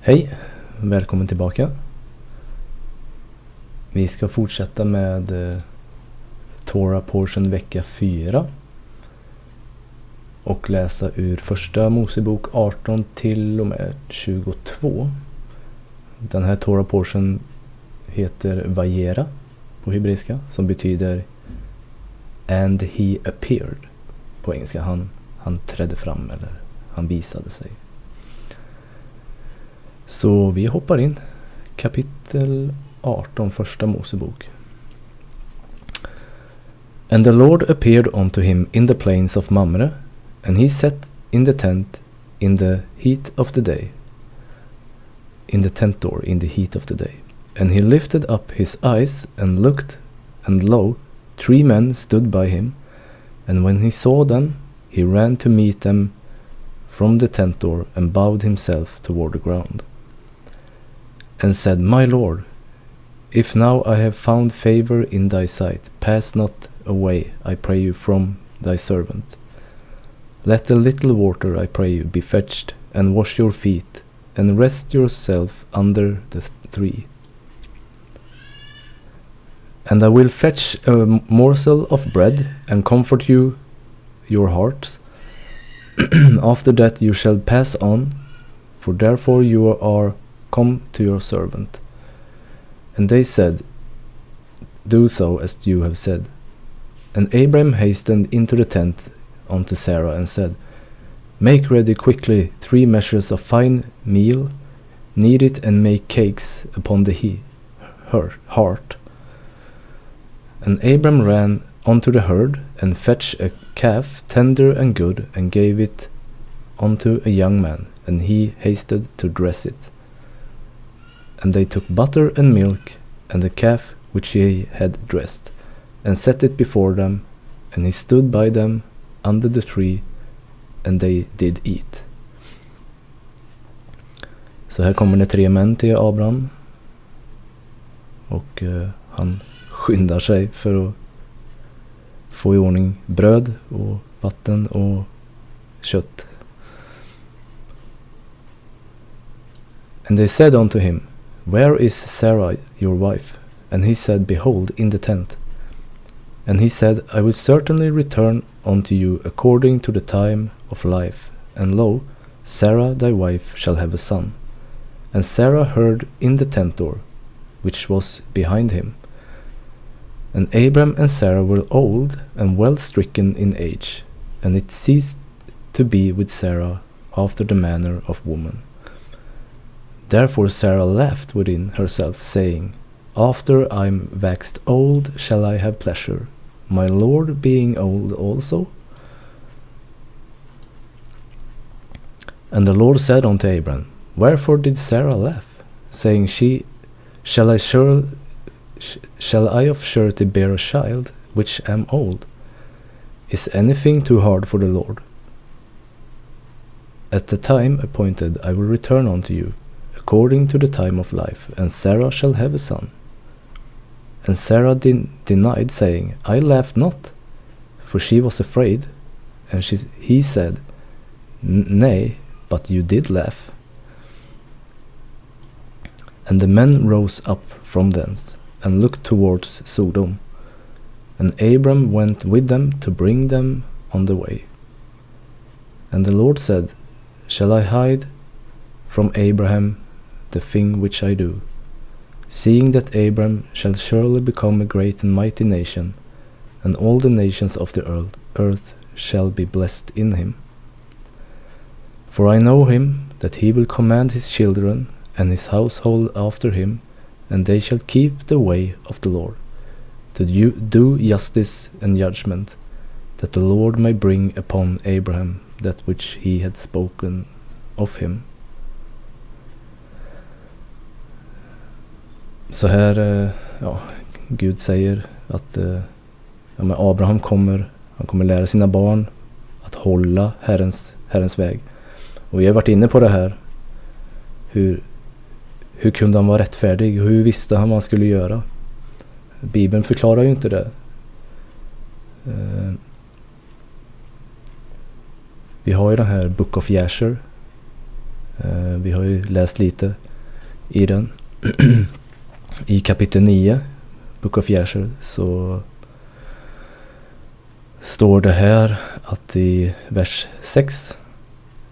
Hej, välkommen tillbaka. Vi ska fortsätta med Torah portion vecka 4 och läsa ur första Mosebok 18 till och med 22. Den här Torah portion heter Vayera på hebreiska, som betyder and he appeared på engelska. Han trädde fram, eller han visade sig. Så vi hoppar in. Kapitel 18, första Mosebok. And the Lord appeared unto him in the plains of Mamre, and he sat in the tent in the heat of the day. In the tent door in the heat of the day. And he lifted up his eyes and looked, and lo, 3 men stood by him. And when he saw them, he ran to meet them from the tent door and bowed himself toward the ground. And said, My Lord, if now I have found favor in thy sight, pass not away, I pray you, from thy servant. Let a little water, I pray you, be fetched, and wash your feet, and rest yourself under the tree. And I will fetch a morsel of bread, and comfort you your hearts. After that you shall pass on, for therefore you are come to your servant. And they said, Do so as you have said. And Abram hastened into the tent unto Sarah and said, Make ready quickly 3 measures of fine meal, knead it and make cakes upon the heart. And Abram ran unto the herd and fetched a calf tender and good, and gave it unto a young man, and he hasted to dress it. And they took butter and milk, and the calf which he had dressed, and set it before them, and he stood by them under the tree, and they did eat. Så här kommer det 3 män till Abraham, och han skyndar sig för att få i ordning bröd och vatten och kött. And they said unto him, Where is Sarah your wife? And he said, Behold, in the tent. And he said, I will certainly return unto you according to the time of life. And lo, Sarah thy wife shall have a son. And Sarah heard in the tent door, which was behind him. And Abram and Sarah were old and well stricken in age, and it ceased to be with Sarah after the manner of woman. Therefore Sarah laughed within herself, saying, After I'm waxed old shall I have pleasure, my Lord being old also? And the Lord said unto Abram, Wherefore did Sarah laugh, saying, Shall I of surety bear a child, which am old? Is anything too hard for the Lord? At the time appointed I will return unto you, according to the time of life, and Sarah shall have a son. And Sarah denied, saying, I laughed not, for she was afraid. And he said, Nay, but you did laugh. And the men rose up from thence, and looked towards Sodom. And Abram went with them to bring them on the way. And the Lord said, Shall I hide from Abraham the thing which I do, seeing that Abram shall surely become a great and mighty nation, and all the nations of the earth shall be blessed in him? For I know him, that he will command his children and his household after him, and they shall keep the way of the Lord, to do justice and judgment, that the Lord may bring upon Abraham that which he had spoken of him. Så här, Gud säger att Abraham kommer lära sina barn att hålla Herrens väg. Och vi har varit inne på det här. Hur kunde han vara rättfärdig? Hur visste han vad han skulle göra? Bibeln förklarar ju inte det. Vi har ju den här Book of Jasher. vi har ju läst lite i den. I kapitel 9, Book of Jasher, så står det här att i vers 6: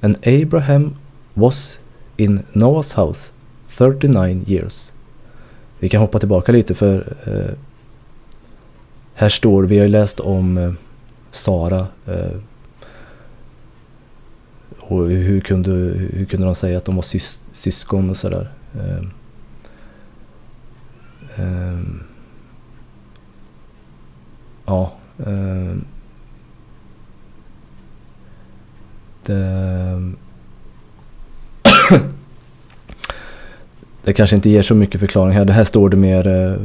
And Abraham was in Noah's house 39 years. Vi kan hoppa tillbaka lite, för här står, vi har ju läst om Sara, och hur kunde de säga att de var syskon och sådär. Det kanske inte ger så mycket förklaring här. Det här står det mer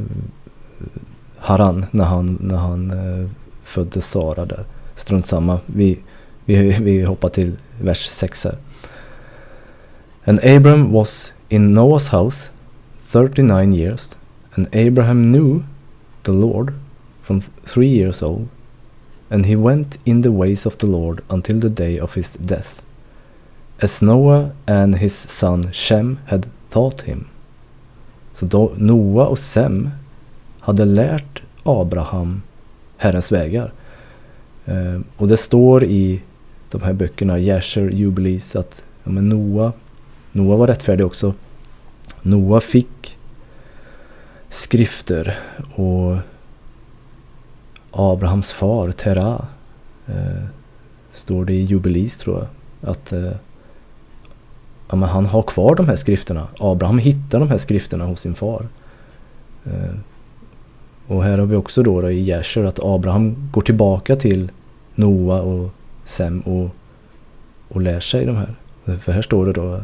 Haran när han födde Sara där. Strunt samma. Vi hoppar till vers 6 här. And Abram was in Noah's house 39 years, and Abraham knew the Lord from 3 years old, and he went in the ways of the Lord until the day of his death, as Noah and his son Shem had taught him. Så då Noa och Sem hade lärt Abraham Herrens vägar. Och det står i de här böckerna, Jasher, Jubilees, att men Noa var rättfärdig också. Noa fick skrifter, och Abrahams far Terah, står det i Jubilees, tror jag, att men han har kvar de här skrifterna. Abraham hittar de här skrifterna hos sin far. Och här har vi också då i Jasher att Abraham går tillbaka till Noa och Sem och lär sig de här. För här står det då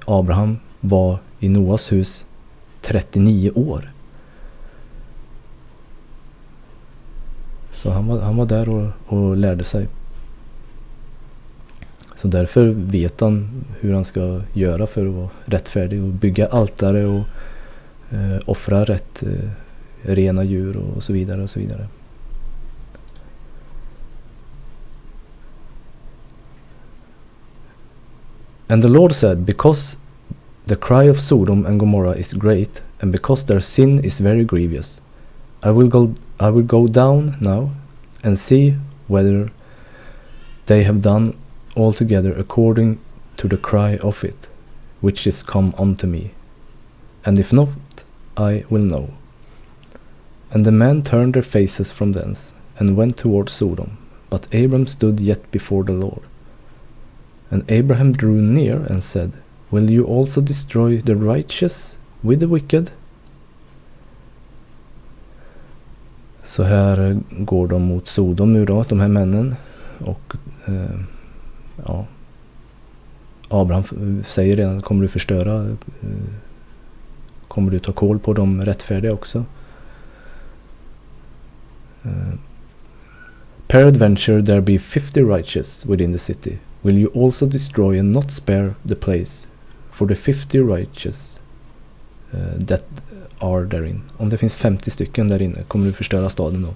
Abraham var i Noas hus 39 år. Så han var där och lärde sig. Så därför vet han hur han ska göra för att vara rättfärdig och bygga altare och offra rätt rena djur och så vidare och så vidare. And the Lord said, because the cry of Sodom and Gomorrah is great, and because their sin is very grievous, I will go down now and see whether they have done altogether according to the cry of it, which is come unto me. And if not, I will know. And the men turned their faces from thence, and went toward Sodom. But Abram stood yet before the Lord. And Abraham drew near and said, will you also destroy the righteous with the wicked? Så här går de mot Sodom nu då, de här männen. Och Abraham säger redan, kommer du förstöra, kommer du ta koll på de rättfärdiga också? Peradventure there be 50 righteous within the city. Will you also destroy and not spare the place for the 50 righteous that are therein? Om det finns 50 stycken där inne, kommer du förstöra staden då?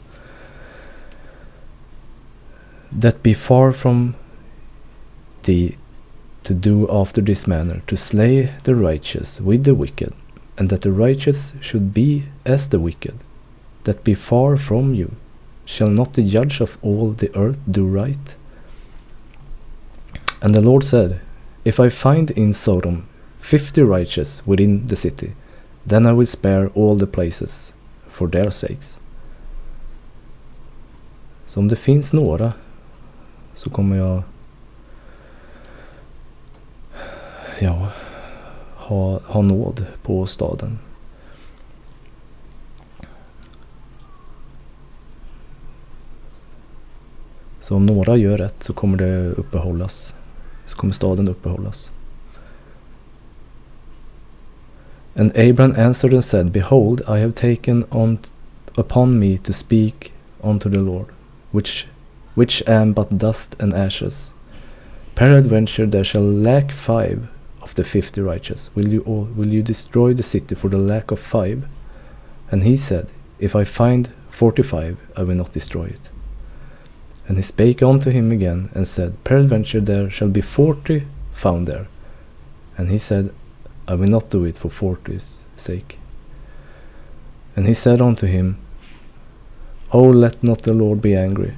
That be far from thee to do after this manner, to slay the righteous with the wicked, and that the righteous should be as the wicked. That be far from you. Shall not the judge of all the earth do right? And the Lord said, if I find in Sodom 50 righteous within the city, then I will spare all the places for their sakes. Så om det finns några, så kommer jag ha nåd på staden. Så om några gör rätt, så kommer det uppehållas. Så kommer staden uppehållas. And Abraham answered and said, behold, I have taken upon me to speak unto the Lord, which am but dust and ashes. Peradventure there shall lack 5 of the 50 righteous. Will you destroy the city for the lack of 5? And he said, if I find 45, I will not destroy it. And he spake unto him again and said, peradventure there shall be 40 found there. And he said, I will not do it for 40's sake. And he said unto him, Oh, let not the Lord be angry,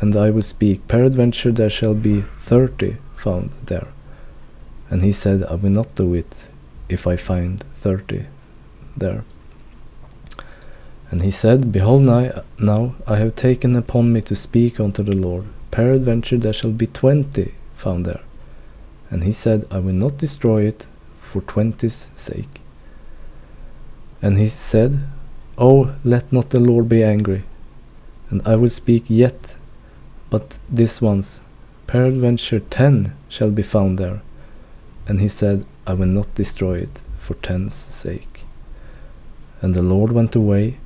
and I will speak, peradventure there shall be 30 found there. And he said, I will not do it, if I find 30 there. And he said, Behold, now I have taken upon me to speak unto the Lord, peradventure there shall be 20 found there. And he said, I will not destroy it for 20's sake. And he said, Oh, let not the Lord be angry, and I will speak yet, but this once, peradventure 10 shall be found there. And he said, I will not destroy it for 10's sake. And the Lord went away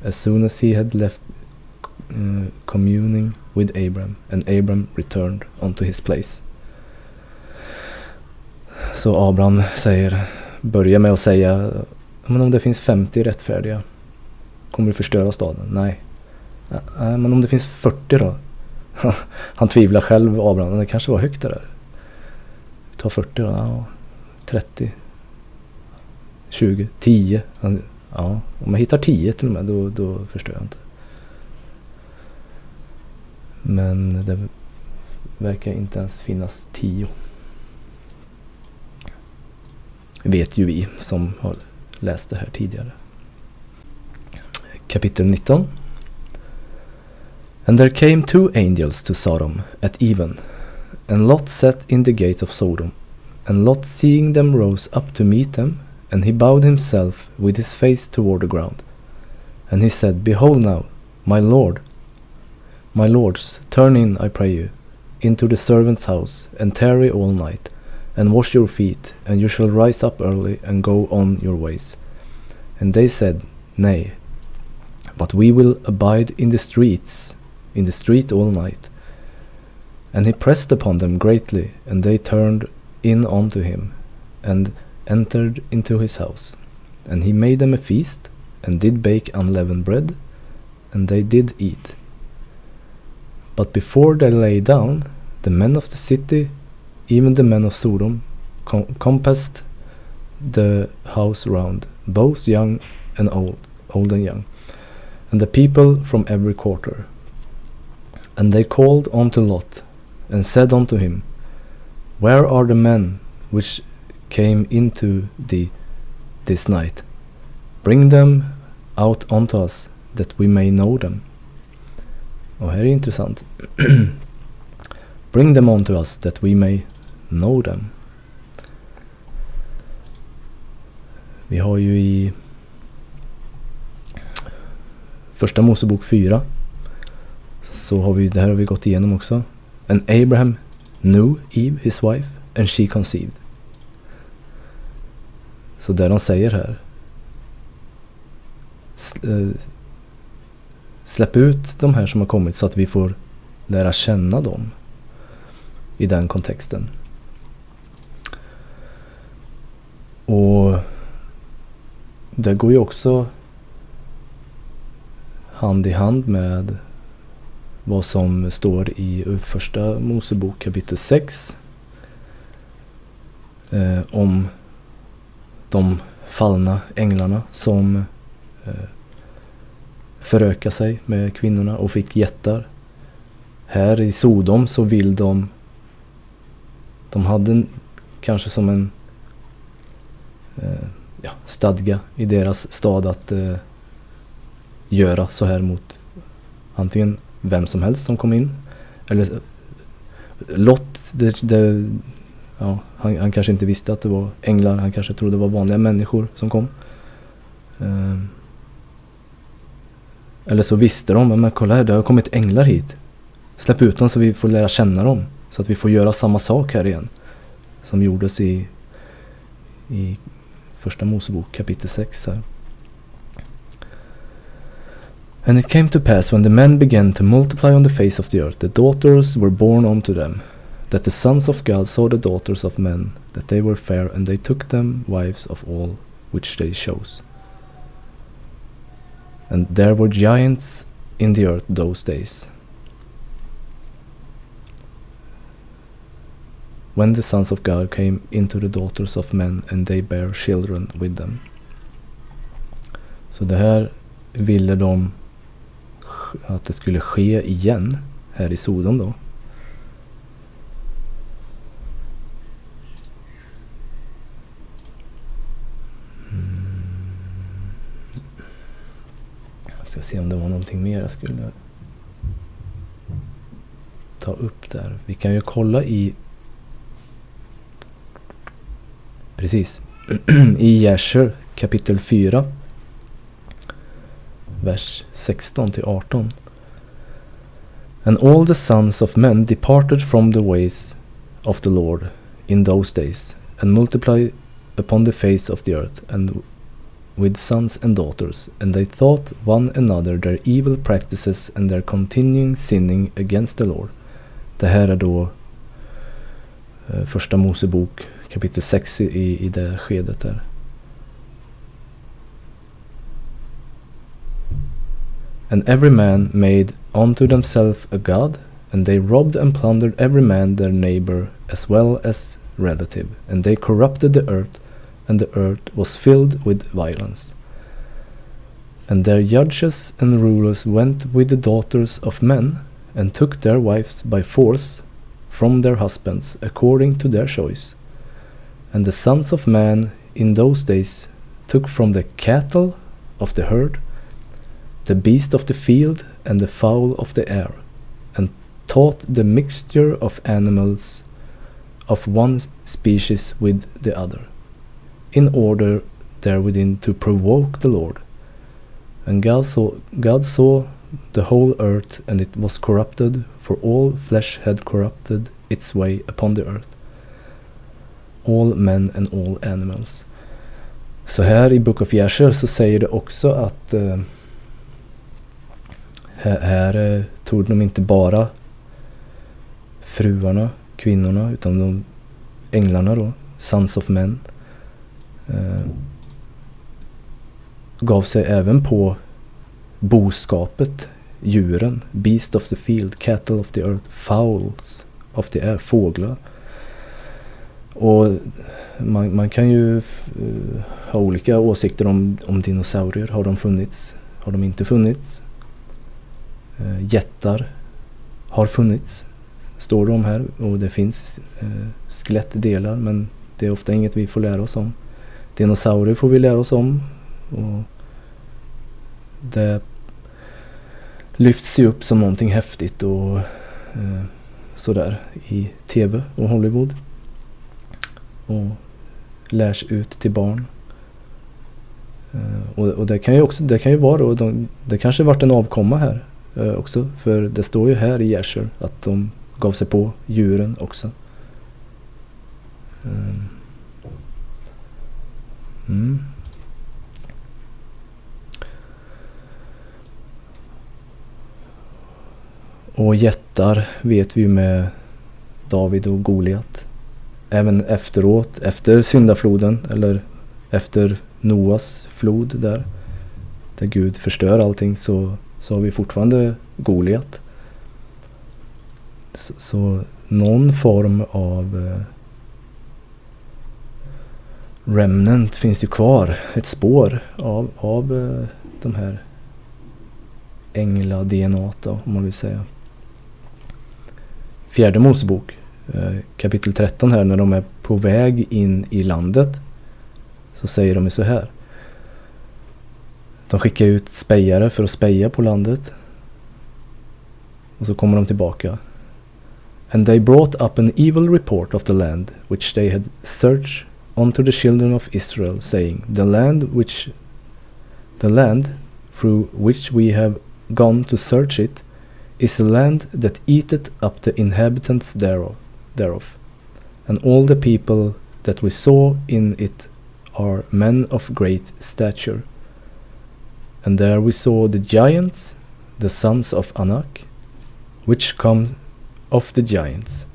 as soon as he had left communing with Abram, and Abram returned unto his place. Så Abraham börjar med att säga, men om det finns 50 rättfärdiga, kommer du förstöra staden? Nej. Men om det finns 40 då? Han tvivlar själv, Abraham. Det kanske var högt det där. Vi tar 40 då. Ja, 30. 20. 10. Ja, om jag hittar 10 till och med, då förstör jag inte. Men det verkar inte ens finnas 10. Vet ju vi som har läst det här tidigare. Kapitel 19. And there came 2 angels to Sodom at even, and Lot sat in the gate of Sodom. And Lot, seeing them, rose up to meet them, and he bowed himself with his face toward the ground. And he said, Behold now, my lords, turn in, I pray you, into the servant's house, and tarry all night, and wash your feet, and you shall rise up early, and go on your ways. And they said, Nay, but we will abide in the street all night. And he pressed upon them greatly, and they turned in unto him, and entered into his house. And he made them a feast, and did bake unleavened bread, and they did eat. But before they lay down, the men of the city, even the men of Sodom, compassed the house round, both young and old and young, and the people from every quarter. And they called unto Lot, and said unto him, Where are the men which came into thee this night? Bring them out unto us, that we may know them. Och här är intressant. Bring them unto us, that we may know them. Vi har ju i Första Mosebok 4, så har vi, det här har vi gått igenom också. And Abraham knew Eve, his wife, and she conceived. Så där de säger här, släpp ut de här som har kommit, så att vi får lära känna dem i den kontexten. Och det går ju också hand i hand med vad som står i Första Mosebok kapitel 6 om de fallna änglarna som förökar sig med kvinnorna och fick jättar. Här i Sodom så vill de hade kanske som en stadga i deras stad att göra så här mot antingen vem som helst som kom in, eller Lot, han kanske inte visste att det var änglar, han kanske trodde det var vanliga människor som kom. Eller så visste de, men kolla här, det har kommit änglar hit. Släpp ut dem så vi får lära känna dem, så att vi får göra samma sak här igen som gjordes i Första Mosebok kapitel 6 här. And it came to pass, when the men began to multiply on the face of the earth, the daughters were born unto them, that the sons of God saw the daughters of men, that they were fair, and they took them wives of all which they chose. And there were giants in the earth those days. when the sons of God came into the daughters of men, and they bare children with them. Så det här ville de att det skulle ske igen här i Sodom då. Jag ska se om det var någonting mer jag skulle ta upp där. Vi kan ju kolla i precis i Jasher kapitel 4 vers 16-18. And all the sons of men departed from the ways of the Lord in those days, and multiplied upon the face of the earth, and with sons and daughters, and they thought one another their evil practices and their continuing sinning against the Lord. Det här är då första Mosebok kapitel 6 i det skedet där. And every man made unto themselves a god, and they robbed and plundered every man their neighbor as well as relative, and they corrupted the earth, and the earth was filled with violence. And their judges and rulers went with the daughters of men, and took their wives by force from their husbands according to their choice. And the sons of man in those days took from the cattle of the herd, the beast of the field, and the fowl of the air, and taught the mixture of animals of one species with the other, in order therewithin to provoke the Lord. And God saw the whole earth, and it was corrupted, for all flesh had corrupted its way upon the earth, all men and all animals. Så här i Book of Jasher så säger det också att här tog de inte bara fruarna, kvinnorna, utan de änglarna då, sons of men, gav sig även på boskapet, djuren, beast of the field, cattle of the earth, fowls of the air, fåglar. Och man kan ju ha olika åsikter om dinosaurier. Har de funnits? Har de inte funnits? Jättar har funnits, står det om här, och det finns skelettdelar, men det är ofta inget vi får lära oss om. Dinosaurier får vi lära oss om, och det lyfts ju upp som någonting häftigt och sådär i tv och Hollywood, och lärs ut till barn. Och det kan ju också, det kan ju vara då, det kanske varit en avkomma här också, för det står ju här i Jasher att de gav sig på djuren också. Och jättar vet vi ju med David och Goliat. Även efteråt, efter syndafloden, eller efter Noas flod där Gud förstör allting, så har vi fortfarande Goliat. Så någon form av remnant finns ju kvar, ett spår av de här ängla-DNA då, om man vill säga. Fjärde Mosebok kapitel 13 här, när de är på väg in i landet, så säger de ju så här. De skickar ut spejare för att speja på landet, och så kommer de tillbaka. And they brought up an evil report of the land which they had searched unto the children of Israel, saying, the land through which we have gone to search it is a land that eateth up the inhabitants thereof. And all the people that we saw in it are men of great stature. And there we saw the giants, the sons of Anak, which come of the giants.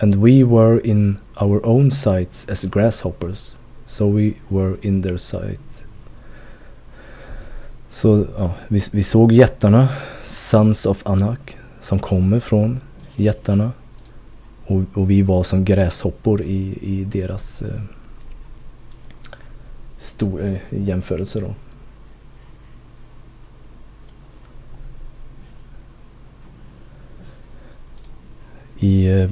And we were in our own sights as grasshoppers, so we were in their sight. Så ja, vi såg jättarna, sons of Anak, som kommer från jättarna. och vi var som gräshoppor i deras jämförelse då. I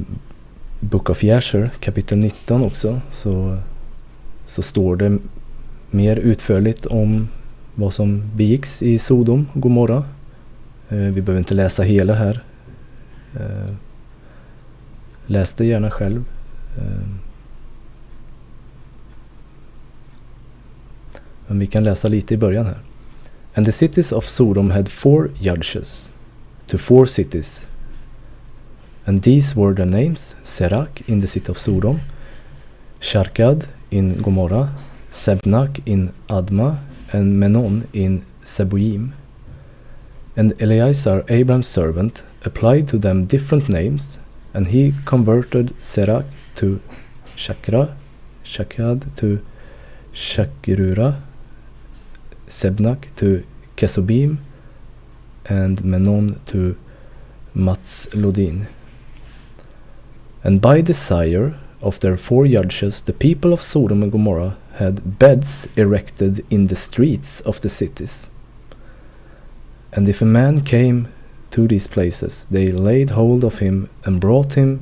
Book of Jasher kapitel 19 också så står det mer utförligt om vad som begicks i Sodom och Gomorra. Vi behöver inte läsa hela här. Läs det gärna själv. Men vi kan läsa lite i början här. And the cities of Sodom had 4 judges to 4 cities. And these were their names: Serak in the city of Sodom, Sharkad in Gomorrah, Sebnak in Adma, and Menon in Seboim. And Eleazar, Abraham's servant, applied to them different names, and he converted Serak to Shakra, Shakad to Shakrura, Sebnak to Kesobim, and Menon to Matslodin. And by desire of their 4 judges, the people of Sodom and Gomorrah had beds erected in the streets of the cities. And if a man came to these places, they laid hold of him and brought him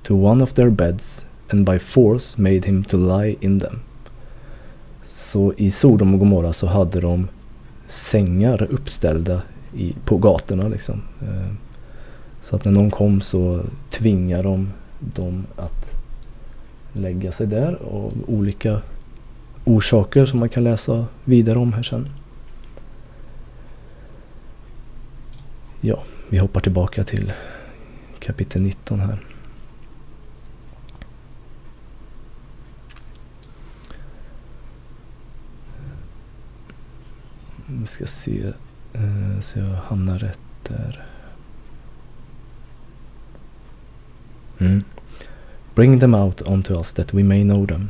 to one of their beds, and by force made him to lie in them. Så i Sodom och Gomorra så hade de sängar uppställda på gatorna liksom. Så att när någon kom så tvingade de dem att lägga sig där av olika orsaker som man kan läsa vidare om här sen. Ja, vi hoppar tillbaka till kapitel 19 här. Vi ska se så jag hamnar rätt där. Bring them out unto us that we may know them.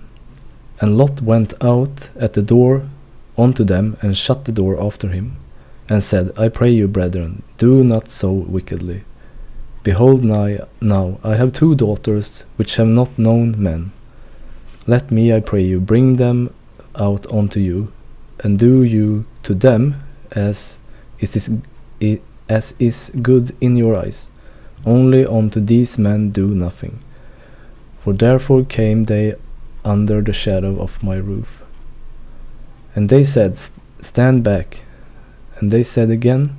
And Lot went out at the door unto them and shut the door after him, and said, I pray you, brethren, do not so wickedly. Behold, now I have 2 daughters which have not known men. Let me, I pray you, bring them out unto you, and do you to them as is good in your eyes. Only unto these men do nothing. For therefore came they under the shadow of my roof. And they said, stand back. And they said again,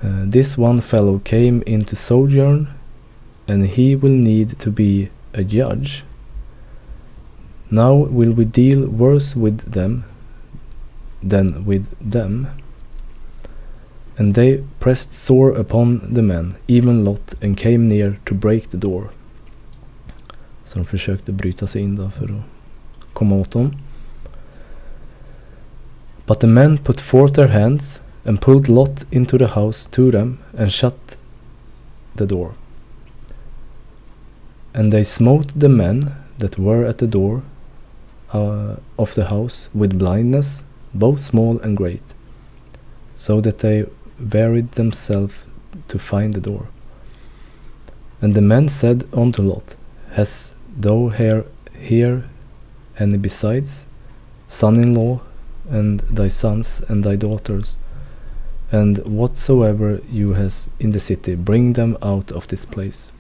this one fellow came into sojourn, and he will need to be a judge. Now will we deal worse with them than with them. And they pressed sore upon the men, even Lot, and came near to break the door. Så de försökte bryta sig in då för att komma åt dem. But the men put forth their hands and pulled Lot into the house to them and shut the door. And they smote the men that were at the door of the house with blindness, both small and great, so that they wearied themselves to find the door. And the men said unto Lot, hast thou here any besides, son-in-law, and thy sons and thy daughters, and whatsoever you has in the city, bring them out of this place.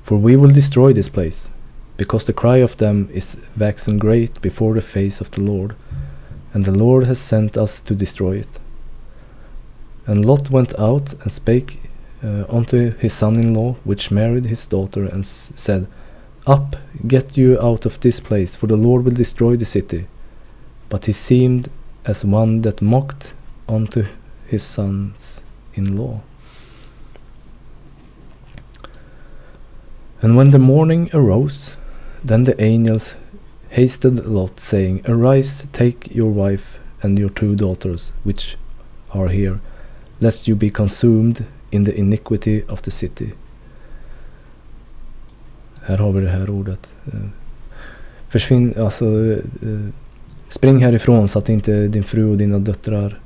For we will destroy this place, because the cry of them is waxen great before the face of the Lord, and the Lord has sent us to destroy it. And Lot went out and spake unto his son-in-law, which married his daughter, and said, Up, get you out of this place, for the Lord will destroy the city. But he seemed as one that mocked unto his sons-in-law. And when the morning arose, then the angels hasted Lot, saying, Arise, take your wife and your 2 daughters, which are here, lest you be consumed in the iniquity of the city. Här har vi det här ordet. Spring härifrån så att inte din fru och dina döttrar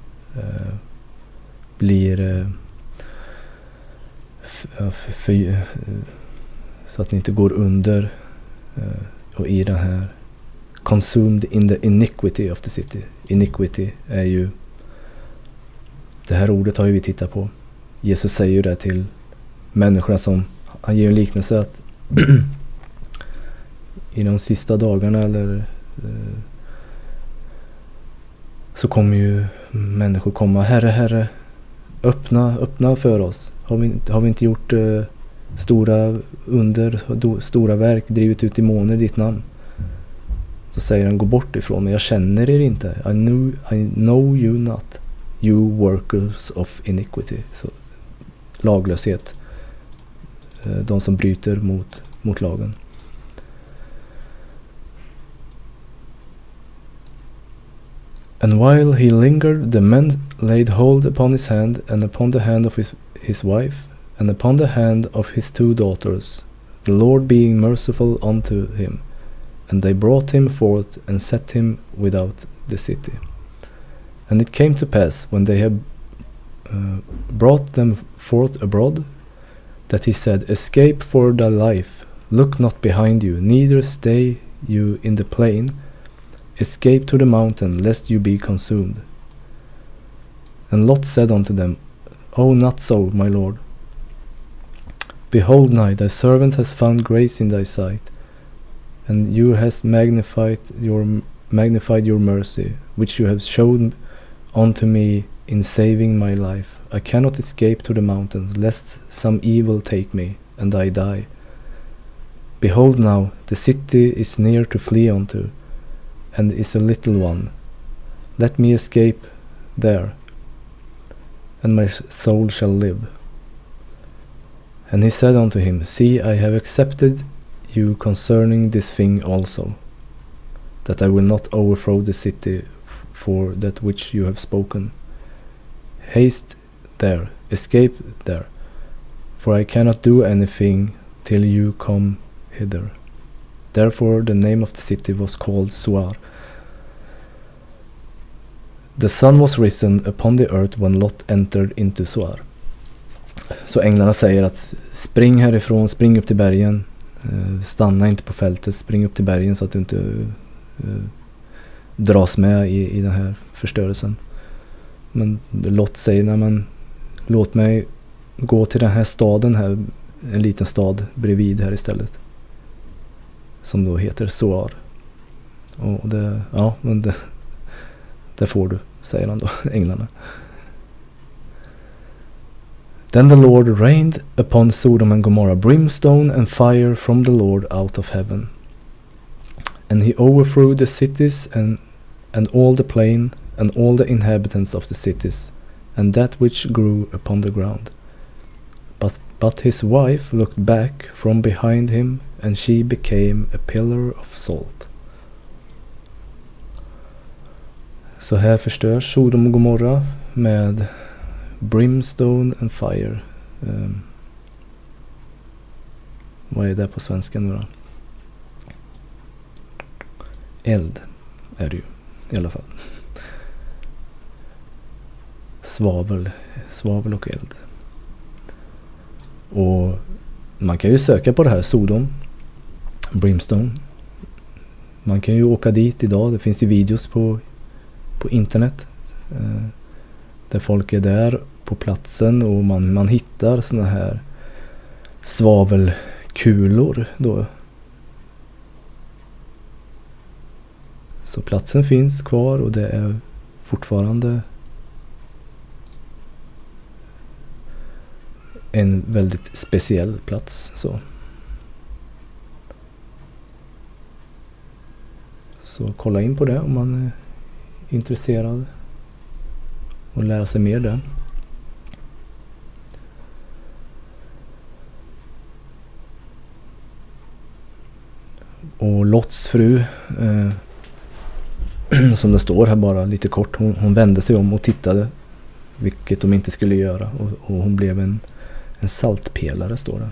blir så att ni inte går under och i den här consumed in the iniquity of the city. Iniquity är ju, det här ordet har ju vi tittat på. Jesus säger ju det till människorna, som han ger en liknelse att i de sista dagarna eller så kommer ju människor komma, Herre, öppna för oss. Har vi inte gjort stora under, stora verk, drivit ut demoner i ditt namn? Så säger han, gå bort ifrån mig, jag känner er inte. I know you not, you workers of iniquity. Så laglöshet, de som bryter mot lagen. And while he lingered, the men laid hold upon his hand, and upon the hand of his wife, and upon the hand of his 2 daughters, the Lord being merciful unto him. And they brought him forth, and set him without the city. And it came to pass, when they had brought them forth abroad, that he said, escape for thy life, look not behind you, neither stay you in the plain, escape to the mountain, lest you be consumed. And Lot said unto them, O not so, my lord. Behold now, thy servant has found grace in thy sight, and you hast magnified your mercy, which you have shown unto me in saving my life. I cannot escape to the mountains, lest some evil take me, and I die. Behold now, the city is near to flee unto, and is a little one. Let me escape there, and my soul shall live. And he said unto him, see, I have accepted you concerning this thing also, that I will not overthrow the city for that which you have spoken. Haste there, escape there, for I cannot do anything till you come hither. Therefore the name of the city was called Zoar. The sun was risen upon the earth when Lot entered into Zoar. Så änglarna säger att spring härifrån, spring upp till bergen, stanna inte på fältet, spring upp till bergen så att du inte dras med i den här förstörelsen. Men Lot säger, nej men låt mig gå till den här staden här, en liten stad bredvid här istället, som då heter Zoar. Och det, ja, men det får du, säger han då, änglarna. Then the Lord rained upon Sodom and Gomorrah brimstone and fire from the Lord out of heaven. And he overthrew the cities and all the plain and all the inhabitants of the cities and that which grew upon the ground. But his wife looked back from behind him, and she became a pillar of salt. Så här förstörs Sodom och Gomorra med brimstone and fire. Vad är det på svenska nu då? Eld är det ju i alla fall. Svavel och eld. Och man kan ju söka på det här Sodom, brimstone. Man kan ju åka dit idag. Det finns ju videos på internet där folk är där på platsen och man hittar såna här svavelkulor då. Så platsen finns kvar och det är fortfarande en väldigt speciell plats. Så kolla in på det om man är intresserad och lära sig mer där. Och Lots fru, som det står här bara lite kort, hon vände sig om och tittade, vilket de inte skulle göra, och hon blev en saltpelare, står det.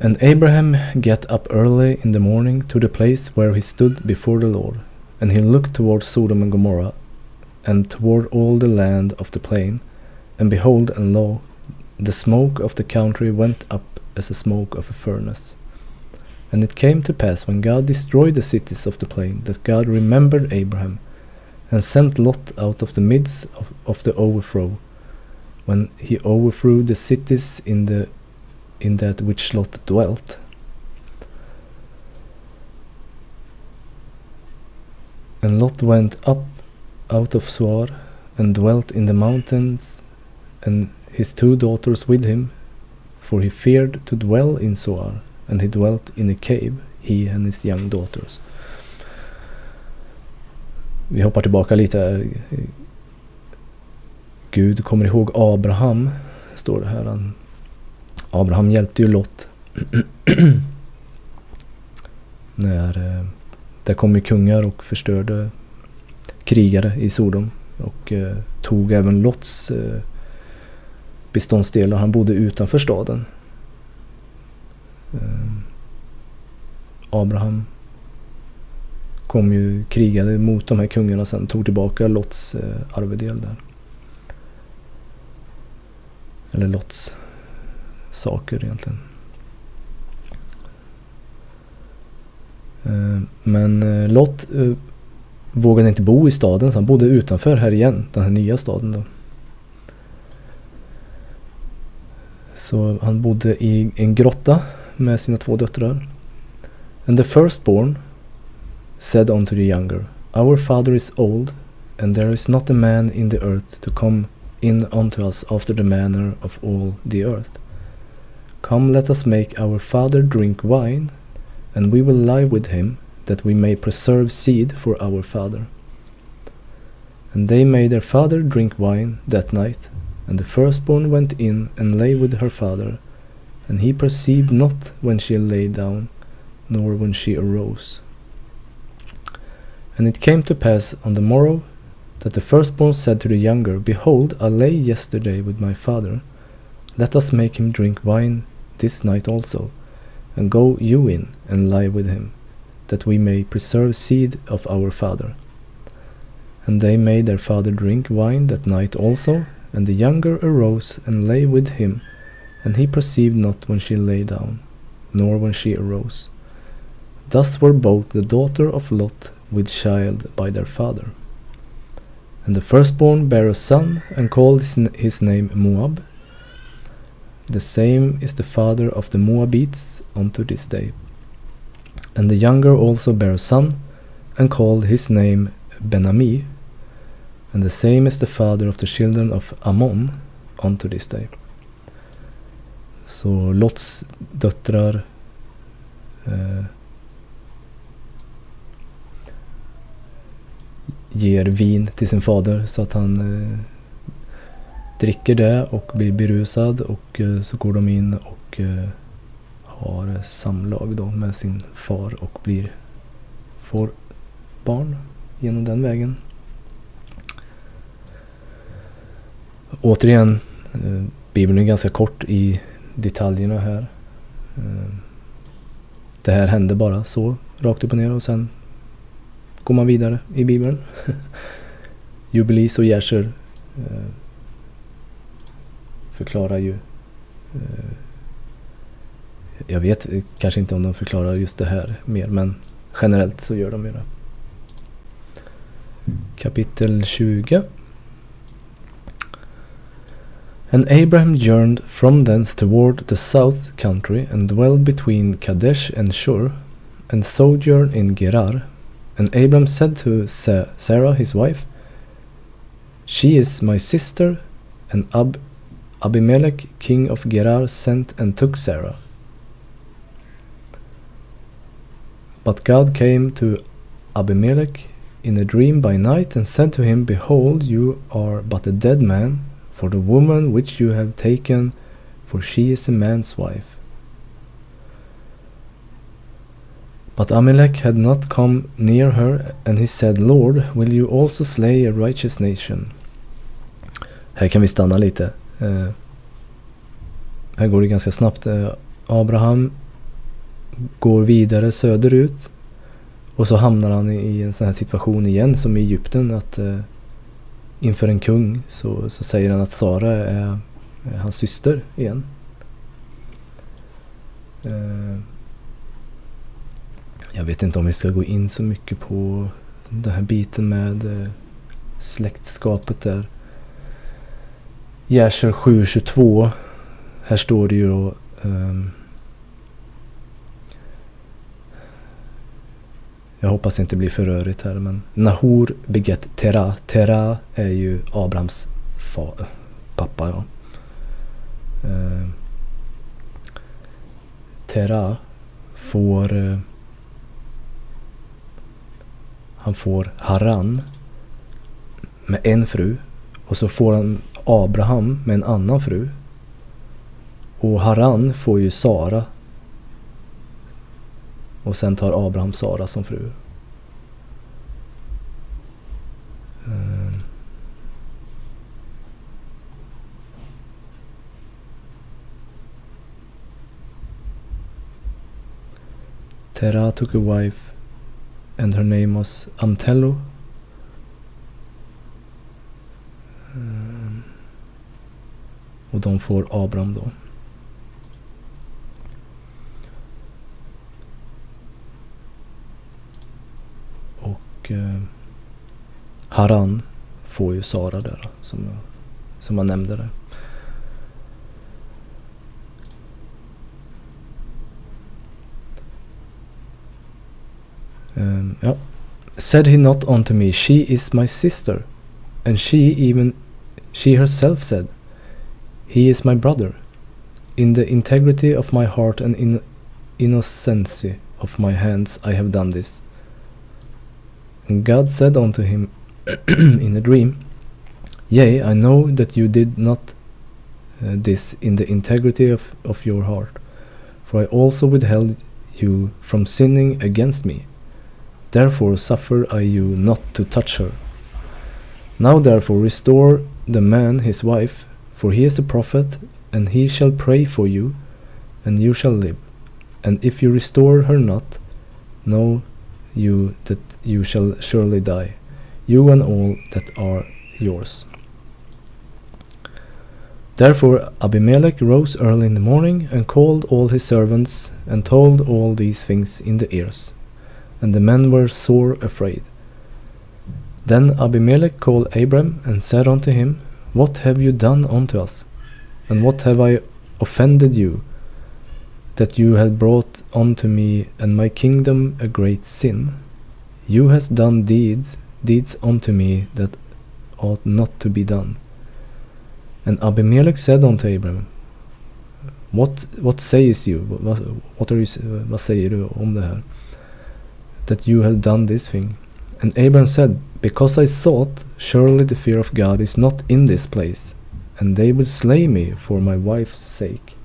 And Abraham get up early in the morning to the place where he stood before the Lord, and he looked toward Sodom and Gomorrah, and toward all the land of the plain, and behold, and lo, the smoke of the country went up as the smoke of a furnace. And it came to pass, when God destroyed the cities of the plain, that God remembered Abraham, and sent Lot out of the midst of the overthrow, when he overthrew the cities in that which Lot dwelt. And Lot went up out of Zoar, and dwelt in the mountains, and his 2 daughters with him, for he feared to dwell in Zoar, and he dwelt in a cave, he and his young daughters. Vi hoppar tillbaka lite. Gud kommer ihåg Abraham, står det här. Abraham hjälpte ju Lot när där kom ju kungar och förstörde krigare i Sodom, och tog även Lots beståndsdelar. Han bodde utanför staden. Abraham kom ju, krigade mot de här kungarna, sen tog tillbaka Lots arvedel där. Eller Lots saker egentligen. Men Lot vågade inte bo i staden, så han bodde utanför här igen, den här nya staden då. Så han bodde i en grotta med sina 2 döttrar. And the firstborn said unto the younger, Our father is old, and there is not a man in the earth to come in unto us after the manner of all the earth. Come, let us make our father drink wine, and we will lie with him, that we may preserve seed for our father. And they made their father drink wine that night, and the firstborn went in and lay with her father, and he perceived not when she lay down, nor when she arose. And it came to pass on the morrow, that the firstborn said to the younger, Behold, I lay yesterday with my father. Let us make him drink wine this night also, and go you in and lie with him, that we may preserve seed of our father. And they made their father drink wine that night also, and the younger arose and lay with him, and he perceived not when she lay down, nor when she arose. Thus were both the daughter of Lot with child by their father. And the firstborn bare a son, and called his name Moab. The same is the father of the Moabites unto this day. And the younger also bare a son, and called his name Ben-Ami. And the same is the father of the children of Ammon unto this day. Så Lots döttrar ger vin till sin fader, så att han dricker det och blir berusad, och så går de in och har samlag då med sin far och får barn genom den vägen. Återigen, Bibeln är ganska kort i detaljerna här. Det här hände bara så, rakt upp och ner, och sen går man vidare i Bibeln. Jubilis och Jerser förklarar ju, jag vet kanske inte om de förklarar just det här mer, men generellt så gör de ju det. Kapitel 20. And Abraham journeyed from thence toward the south country, and dwelled between Kadesh and Shur, and sojourned in Gerar. And Abraham said to Sarah his wife, She is my sister. And Abimelech king of Gerar sent and took Sarah. But God came to Abimelech in a dream by night, and said to him, Behold, you are but a dead man, for the woman which you have taken, for she is a man's wife. But Abimelech had not come near her, and he said, Lord, will you also slay a righteous nation? Här kan vi stanna lite. Här går det ganska snabbt. Abraham går vidare söderut. Och så hamnar han i en sån här situation igen som i Egypten, att inför en kung så säger han att Sara är hans syster igen. Jag vet inte om vi ska gå in så mycket på den här biten med släktskapet där. Jasher 7:22. Här står det ju då jag hoppas inte blir för rörigt här, men Nahor begett Tera. Tera är ju Abrahams pappa. Ja. Tera får han får Haran med en fru, och så får han Abraham med en annan fru, och Haran får ju Sara, och sen tar Abraham Sara som fru. Terah took a wife and her name was Amtello. Och de får Abraham då. Och Haran får ju Sara där, som man nämnde där. Ja. Said he not unto me, she is my sister, and she herself said, he is my brother. In the integrity of my heart and in innocency of my hands I have done this. And God said unto him in a dream, yea, I know that you did not this in the integrity of your heart, for I also withheld you from sinning against me. Therefore suffer I you not to touch her. Now therefore restore the man his wife, for he is a prophet, and he shall pray for you, and you shall live. And if you restore her not, know you that you shall surely die, you and all that are yours. Therefore Abimelech rose early in the morning, and called all his servants, and told all these things in the ears. And the men were sore afraid. Then Abimelech called Abram, and said unto him, what have you done unto us? And what have I offended you, that you have brought unto me and my kingdom a great sin? You hast done deeds unto me that ought not to be done. And Abimelech said unto Abram, What sayest you? Vad säger du om det här? That you have done this thing. And Abram said, because I thought, surely the fear of God is not in this place, and they will slay me for my wife's sake.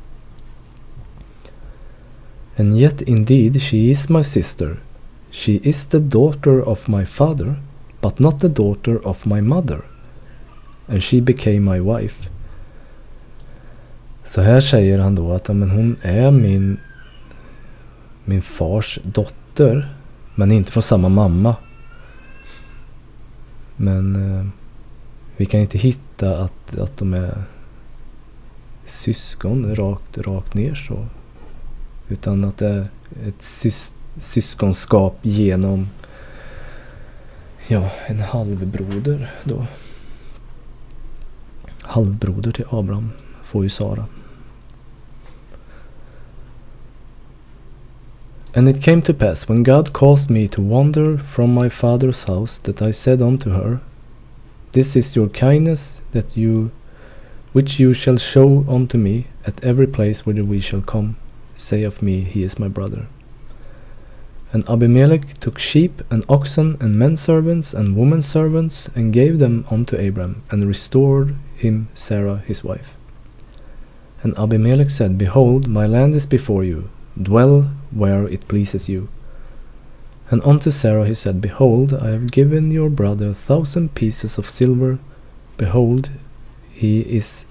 And yet indeed she is my sister. She is the daughter of my father, but not the daughter of my mother. And she became my wife. Så här säger han då att men hon är min fars dotter, men inte från samma mamma. Men vi kan inte hitta att de är syskon rakt ner så. Utan att det är ett syskonskap genom en halvbroder då. Halvbroder till Abraham får ju Sara. And it came to pass, when God caused me to wander from my father's house, that I said unto her, this is your kindness which you shall show unto me at every place whither we shall come. Say of me, he is my brother. And Abimelech took sheep and oxen and men servants and women servants, and gave them unto Abram, and restored him Sarah his wife. And Abimelech said, behold, my land is before you, dwell where it pleases you. And unto Sarah he said, behold, I have given your brother 1,000 pieces of silver. Behold, he is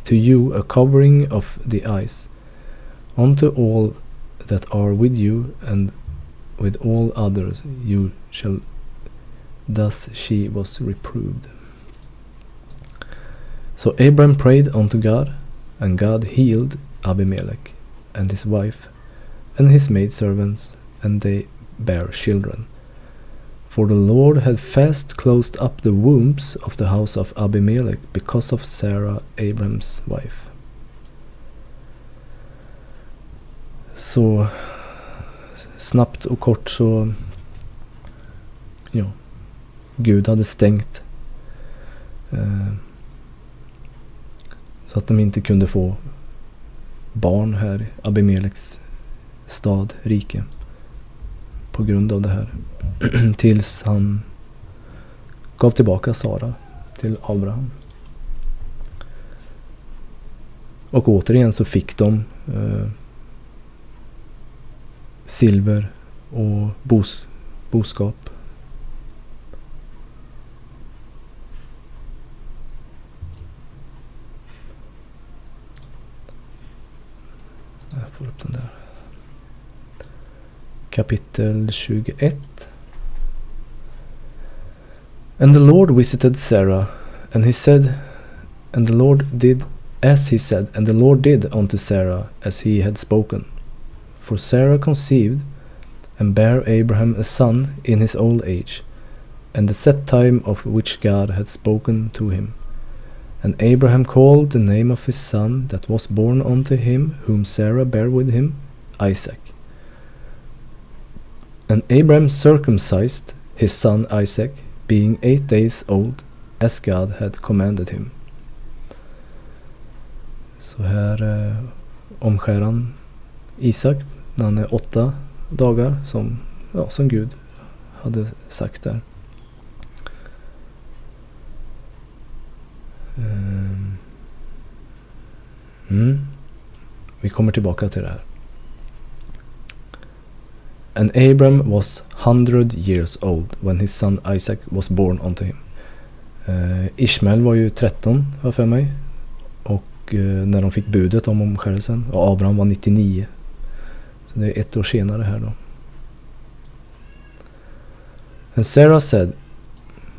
to you a covering of the eyes. Unto all that are with you, and with all others you shall. Thus she was reproved. So Abram prayed unto God, and God healed Abimelech and his wife and his maidservants, and they bare children. For the Lord had fast closed up the wombs of the house of Abimelech because of Sarah, Abrams wife. Så snabbt och kort så, ja, Gud hade stängt så att de inte kunde få barn här i Abimeleks stad, rike, på grund av det här. Tills han gav tillbaka Sara till Abraham. Och återigen så fick de silver och boskap. Jag får upp den där. Kapitel 21. And the Lord visited Sarah, and he said, and the Lord did as he said, and the Lord did unto Sarah as he had spoken. For Sarah conceived, and bare Abraham a son in his old age, and the set time of which God had spoken to him. And Abraham called the name of his son that was born unto him, whom Sarah bare with him, Isaac. And Abraham circumcised his son Isaac, being 8 days old, as God had commanded him. Så här omskär han Isak när han är 8 dagar, som Gud hade sagt där. Vi kommer tillbaka till det här. And Abram was 100 years old when his son Isaac was born unto him. Ishmael var ju 13, har för mig. Och när de fick budet om omskärelsen. Och Abraham var 99. Så det är 1 år senare här då. And Sarah said,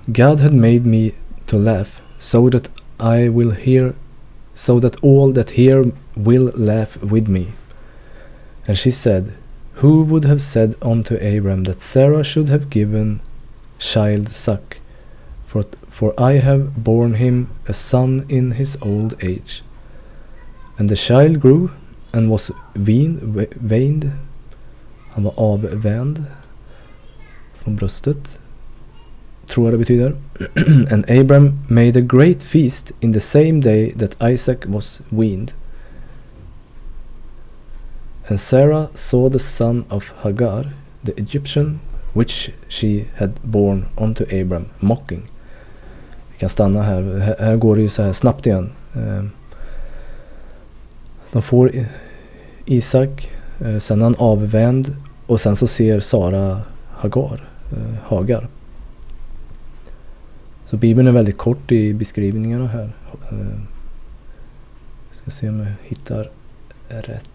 God had made me to laugh, so that I will hear, so that all that hear will laugh with me. And she said, who would have said unto Abram that Sarah should have given child suck? For I have borne him a son in his old age. And the child grew and was weaned. Han var avvänd från bröstet, tror jag det betyder. And Abram made a great feast in the same day that Isaac was weaned. And Sarah saw the son of Hagar, the Egyptian, which she had borne unto Abram, mocking. Vi kan stanna här. Här går det ju så här snabbt igen. De får Isak, sen han avvänd, och sen så ser Sara Hagar. Så Bibeln är väldigt kort i beskrivningarna här. Ska se om jag hittar rätt.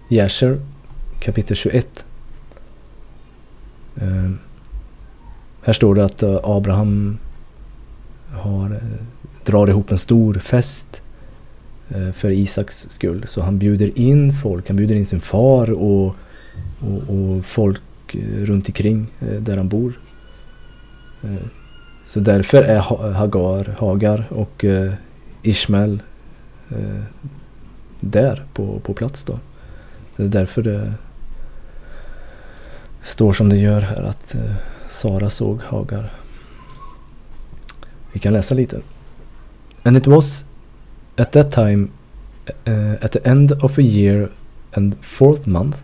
Jasher, kapitel 21. Här står det att Abraham drar ihop en stor fest för Isaks skull. Så han bjuder in folk, han bjuder in sin far och folk runt omkring där han bor. Så därför är Hagar och Ishmael där på plats då. Det är därför det står som det gör här, att Sara såg Hagar. Vi kan läsa lite. And it was at that time, at the end of a year and 4th month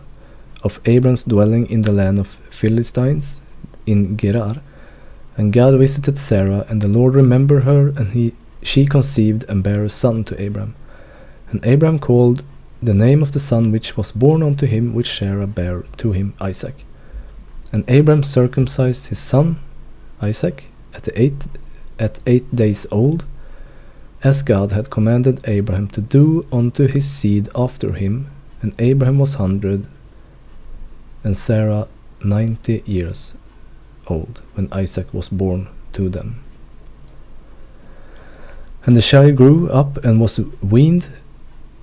of Abram's dwelling in the land of Philistines in Gerar, and God visited Sarah, and the Lord remembered her, and she conceived and bare a son to Abram. And Abram called the name of the son which was born unto him, which Sarah bare to him, Isaac. And Abram circumcised his son Isaac at 8 days old, as God had commanded Abraham to do unto his seed after him. And Abraham was 100, and Sarah 90 years old, when Isaac was born to them. And the child grew up and was weaned,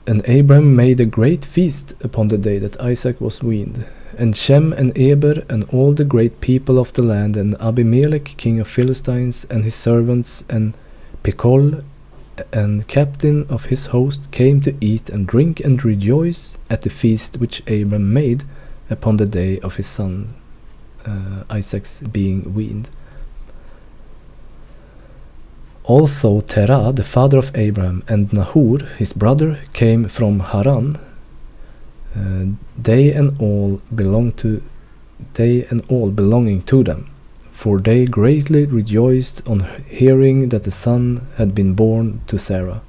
and Abraham made a great feast upon the day that Isaac was weaned. And Shem and Eber and all the great people of the land, and Abimelech king of Philistines, and his servants, and Pekol and captain of his host, came to eat and drink and rejoice at the feast which Abram made upon the day of his son Isaac's being weaned. Also Terah, the father of Abraham, and Nahor, his brother, came from Haran. They and all belonging to them, for they greatly rejoiced on hearing that the son had been born to Sarah.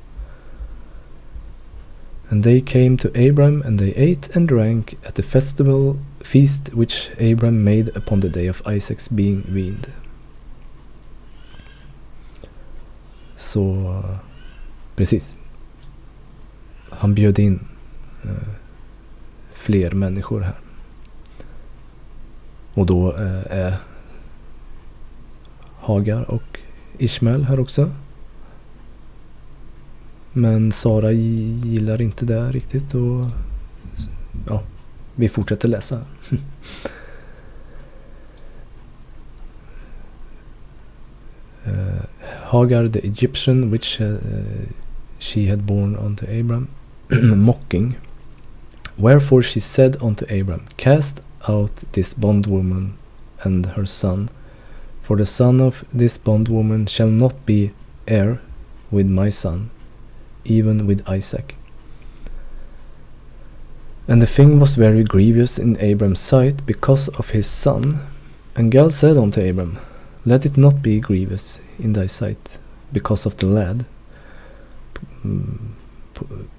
And they came to Abram, and they ate and drank at the feast which Abram made upon the day of Isaac's being weaned. Så precis. Han bjöd in fler människor här. Och då är Hagar och Ishmael här också. Men Sara gillar inte det riktigt, och ja, vi fortsätter läsa. Hagar the Egyptian, which she had borne unto Abram, mocking. Wherefore she said unto Abram, Cast out this bondwoman and her son, for the son of this bondwoman shall not be heir with my son, even with Isaac. And the thing was very grievous in Abram's sight because of his son. And God said unto Abram, Let it not be grievous in thy sight because of the lad,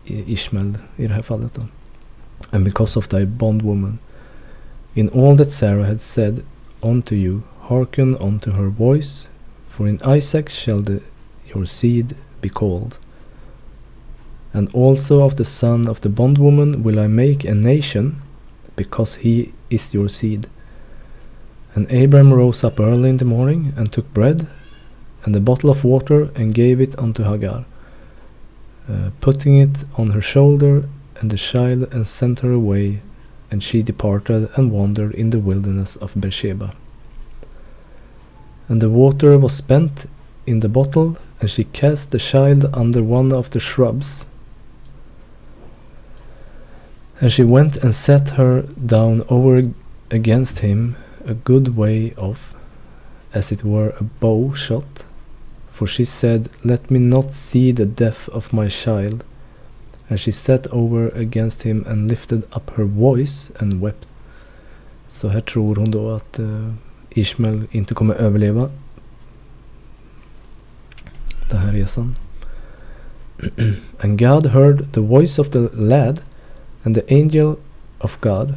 Ishmael i det här fallet då, and because of thy bondwoman. In all that Sarah had said unto you, hearken unto her voice, for in Isaac shall your seed be called. And also of the son of the bondwoman will I make a nation, because he is your seed. And Abram rose up early in the morning, and took bread, and a bottle of water, and gave it unto Hagar, putting it on her shoulder, and the child, and sent her away, and she departed, and wandered in the wilderness of Beersheba. And the water was spent in the bottle, and she cast the child under one of the shrubs. And she went and set her down over against him, a good way off, as it were a bow shot. For she said, Let me not see the death of my child. And she sat over against him and lifted up her voice and wept. Så här tror hon då att Ishmael inte kommer överleva den här resan. And God heard the voice of the lad, and the angel of God,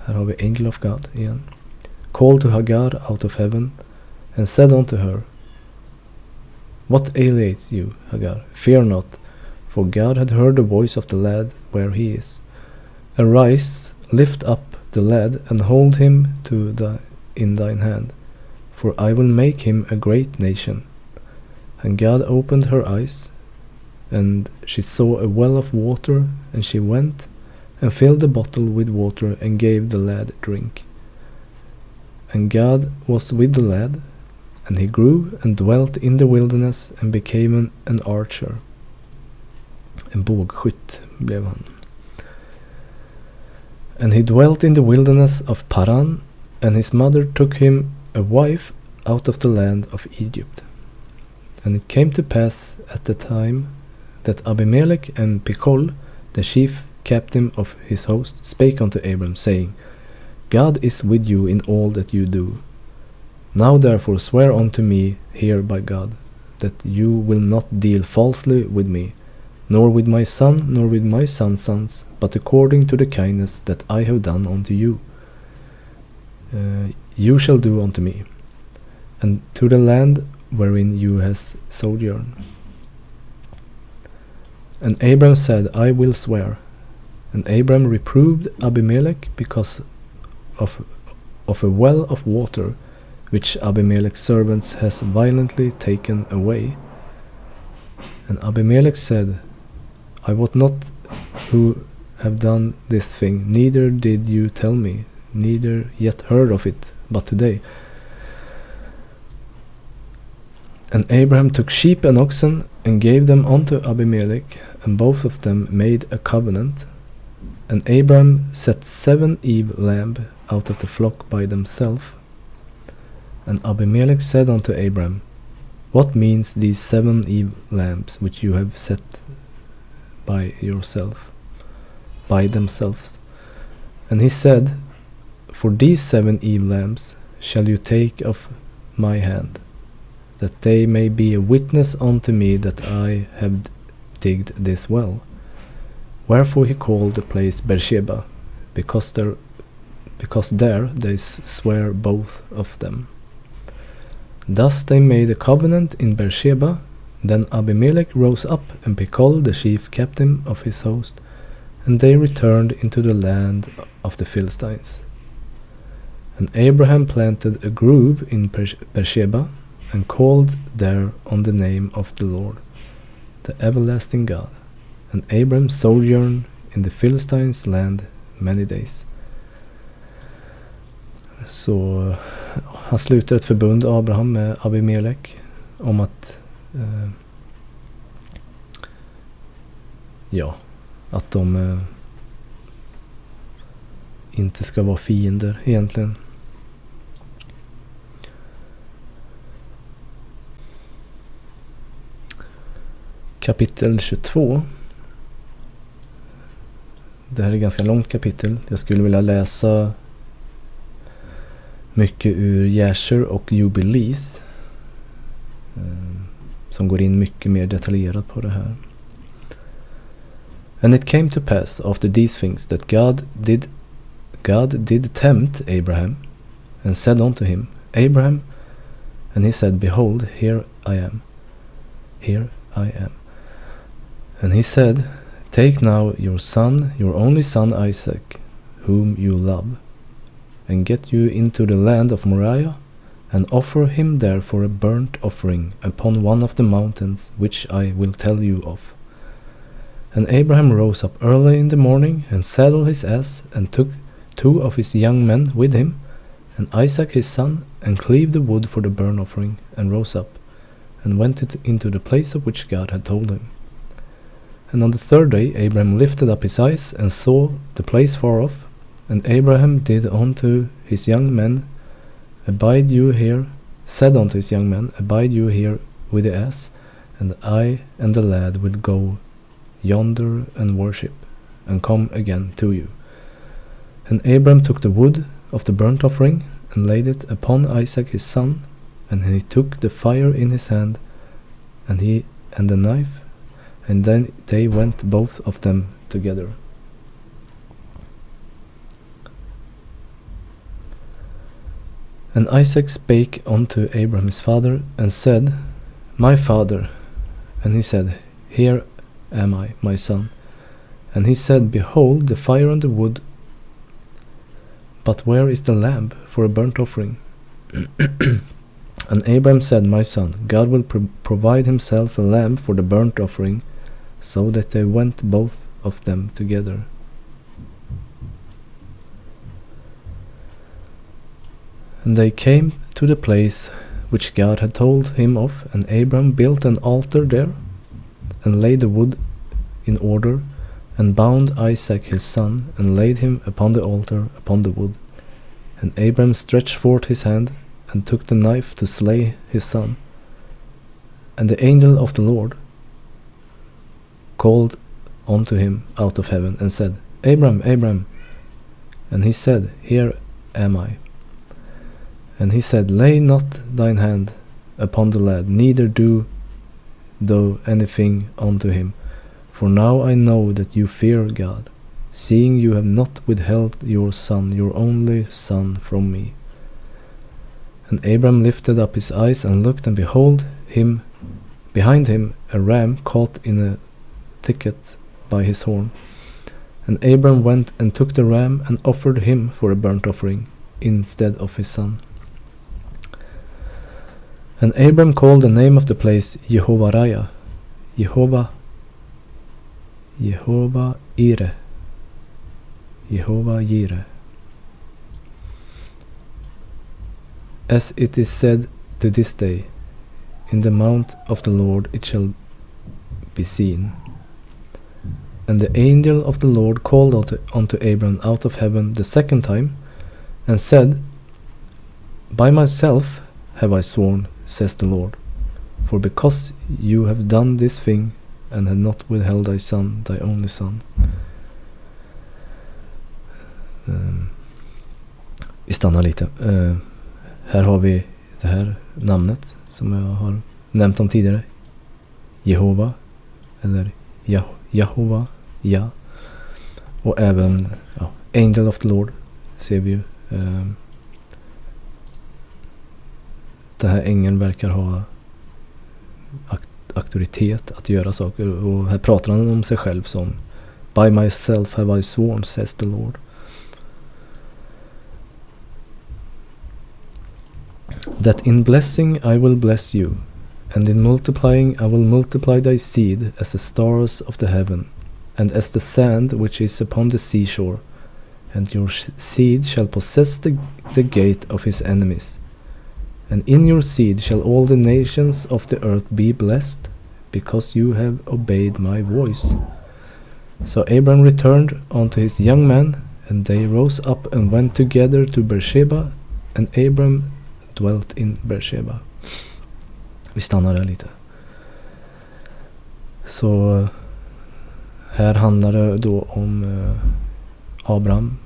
här har vi angel of God igen, called to Hagar out of heaven, and said unto her, What aileth you, Hagar? Fear not, for God had heard the voice of the lad where he is. Arise, lift up the lad, and hold him in thine hand, for I will make him a great nation. And God opened her eyes, and she saw a well of water, and she went and filled the bottle with water, and gave the lad drink. And God was with the lad, and he grew and dwelt in the wilderness, and became an archer. En bågskytt blev han. And he dwelt in the wilderness of Paran, and his mother took him a wife out of the land of Egypt. And it came to pass at the time that Abimelech and Pekol, the chief captain of his host, spake unto Abram, saying, God is with you in all that you do. Now therefore swear unto me here by God, that you will not deal falsely with me, nor with my son, nor with my son's sons, but according to the kindness that I have done unto you. You shall do unto me, and to the land wherein you has sojourned. And Abram said, I will swear. And Abram reproved Abimelech because of a well of water which Abimelech's servants has violently taken away. And Abimelech said, I wot not who have done this thing, neither did you tell me, neither yet heard of it, but today. And Abraham took sheep and oxen, and gave them unto Abimelech, and both of them made a covenant. And Abraham set 7 ewe lambs out of the flock by themselves. And Abimelech said unto Abraham, What means these 7 ewe lambs which you have set by themselves? And he said, For these 7 ewe lambs shall you take of my hand, that they may be a witness unto me that I have digged this well. Wherefore he called the place Beersheba, because there they swear both of them. Thus they made a covenant in Beersheba. Then Abimelech rose up and becalled the chief captain of his host, and they returned into the land of the Philistines. And Abraham planted a grove in Beersheba, and called there on the name of the Lord, the everlasting God. And Abraham sojourned in the Philistines' land many days. Så han sluter ett förbund, Abraham, med Abimelech om att att de inte ska vara fiender egentligen. Kapitel 22. Det här är ett ganska långt kapitel. Jag skulle vilja läsa mycket ur Jasher och Jubilees, som går in mycket mer detaljerat på det här. And it came to pass after these things that God did tempt Abraham, and said unto him, Abraham, and he said, Behold, here I am. And he said, Take now your son, your only son Isaac, whom you love, and get you into the land of Moriah, and offer him there for a burnt offering upon one of the mountains which I will tell you of. And Abraham rose up early in the morning, and saddled his ass, and took 2 of his young men with him, and Isaac his son, and cleaved the wood for the burnt offering, and rose up, and went into the place of which God had told him. And on the 3rd day Abraham lifted up his eyes, and saw the place far off. And Abraham did unto his young men, Abide you here, said unto his young men, Abide you here with the ass, and I and the lad will go yonder and worship, and come again to you. And Abraham took the wood of the burnt offering, and laid it upon Isaac his son, and he took the fire in his hand, and the knife, and then they went both of them together. And Isaac spake unto Abraham his father, and said, My father. And he said, Here am I, my son. And he said, Behold the fire and the wood, but where is the lamb for a burnt offering? And Abraham said, My son, God will provide himself a lamb for the burnt offering. So that they went both of them together. And they came to the place which God had told him of, and Abraham built an altar there, and laid the wood in order, and bound Isaac his son, and laid him upon the altar upon the wood. And Abraham stretched forth his hand, and took the knife to slay his son. And the angel of the Lord called unto him out of heaven, and said, Abraham, Abraham. And he said, Here am I. And he said, Lay not thine hand upon the lad, neither do thou anything unto him. For now I know that you fear God, seeing you have not withheld your son, your only son, from me. And Abraham lifted up his eyes, and looked, and behold, behind him a ram caught in thicket by his horn. And Abram went and took the ram and offered him for a burnt offering instead of his son. And Abram called the name of the place Jehovah Jireh. As it is said to this day, in the mount of the Lord it shall be seen. And the angel of the Lord called unto Abram out of heaven the second time, and said, By myself have I sworn, says the Lord, for because you have done this thing, and have not withheld thy son, thy only son. Vi stannar lite. Här har vi det här namnet som jag har nämnt om tidigare. Jehova, eller Jehova, ja. Och även Angel of the Lord ser vi ju. Den här ängeln verkar ha auktoritet att göra saker. Och här pratar han om sig själv som By myself have I sworn, says the Lord. That in blessing I will bless you, and in multiplying I will multiply thy seed as the stars of the heaven, and as the sand which is upon the seashore, and your seed shall possess the gate of his enemies. And in your seed shall all the nations of the earth be blessed, because you have obeyed my voice. So Abram returned unto his young men, and they rose up and went together to Beersheba, and Abram dwelt in Beersheba. Vi stannar där lite. Så här handlar det då om Abraham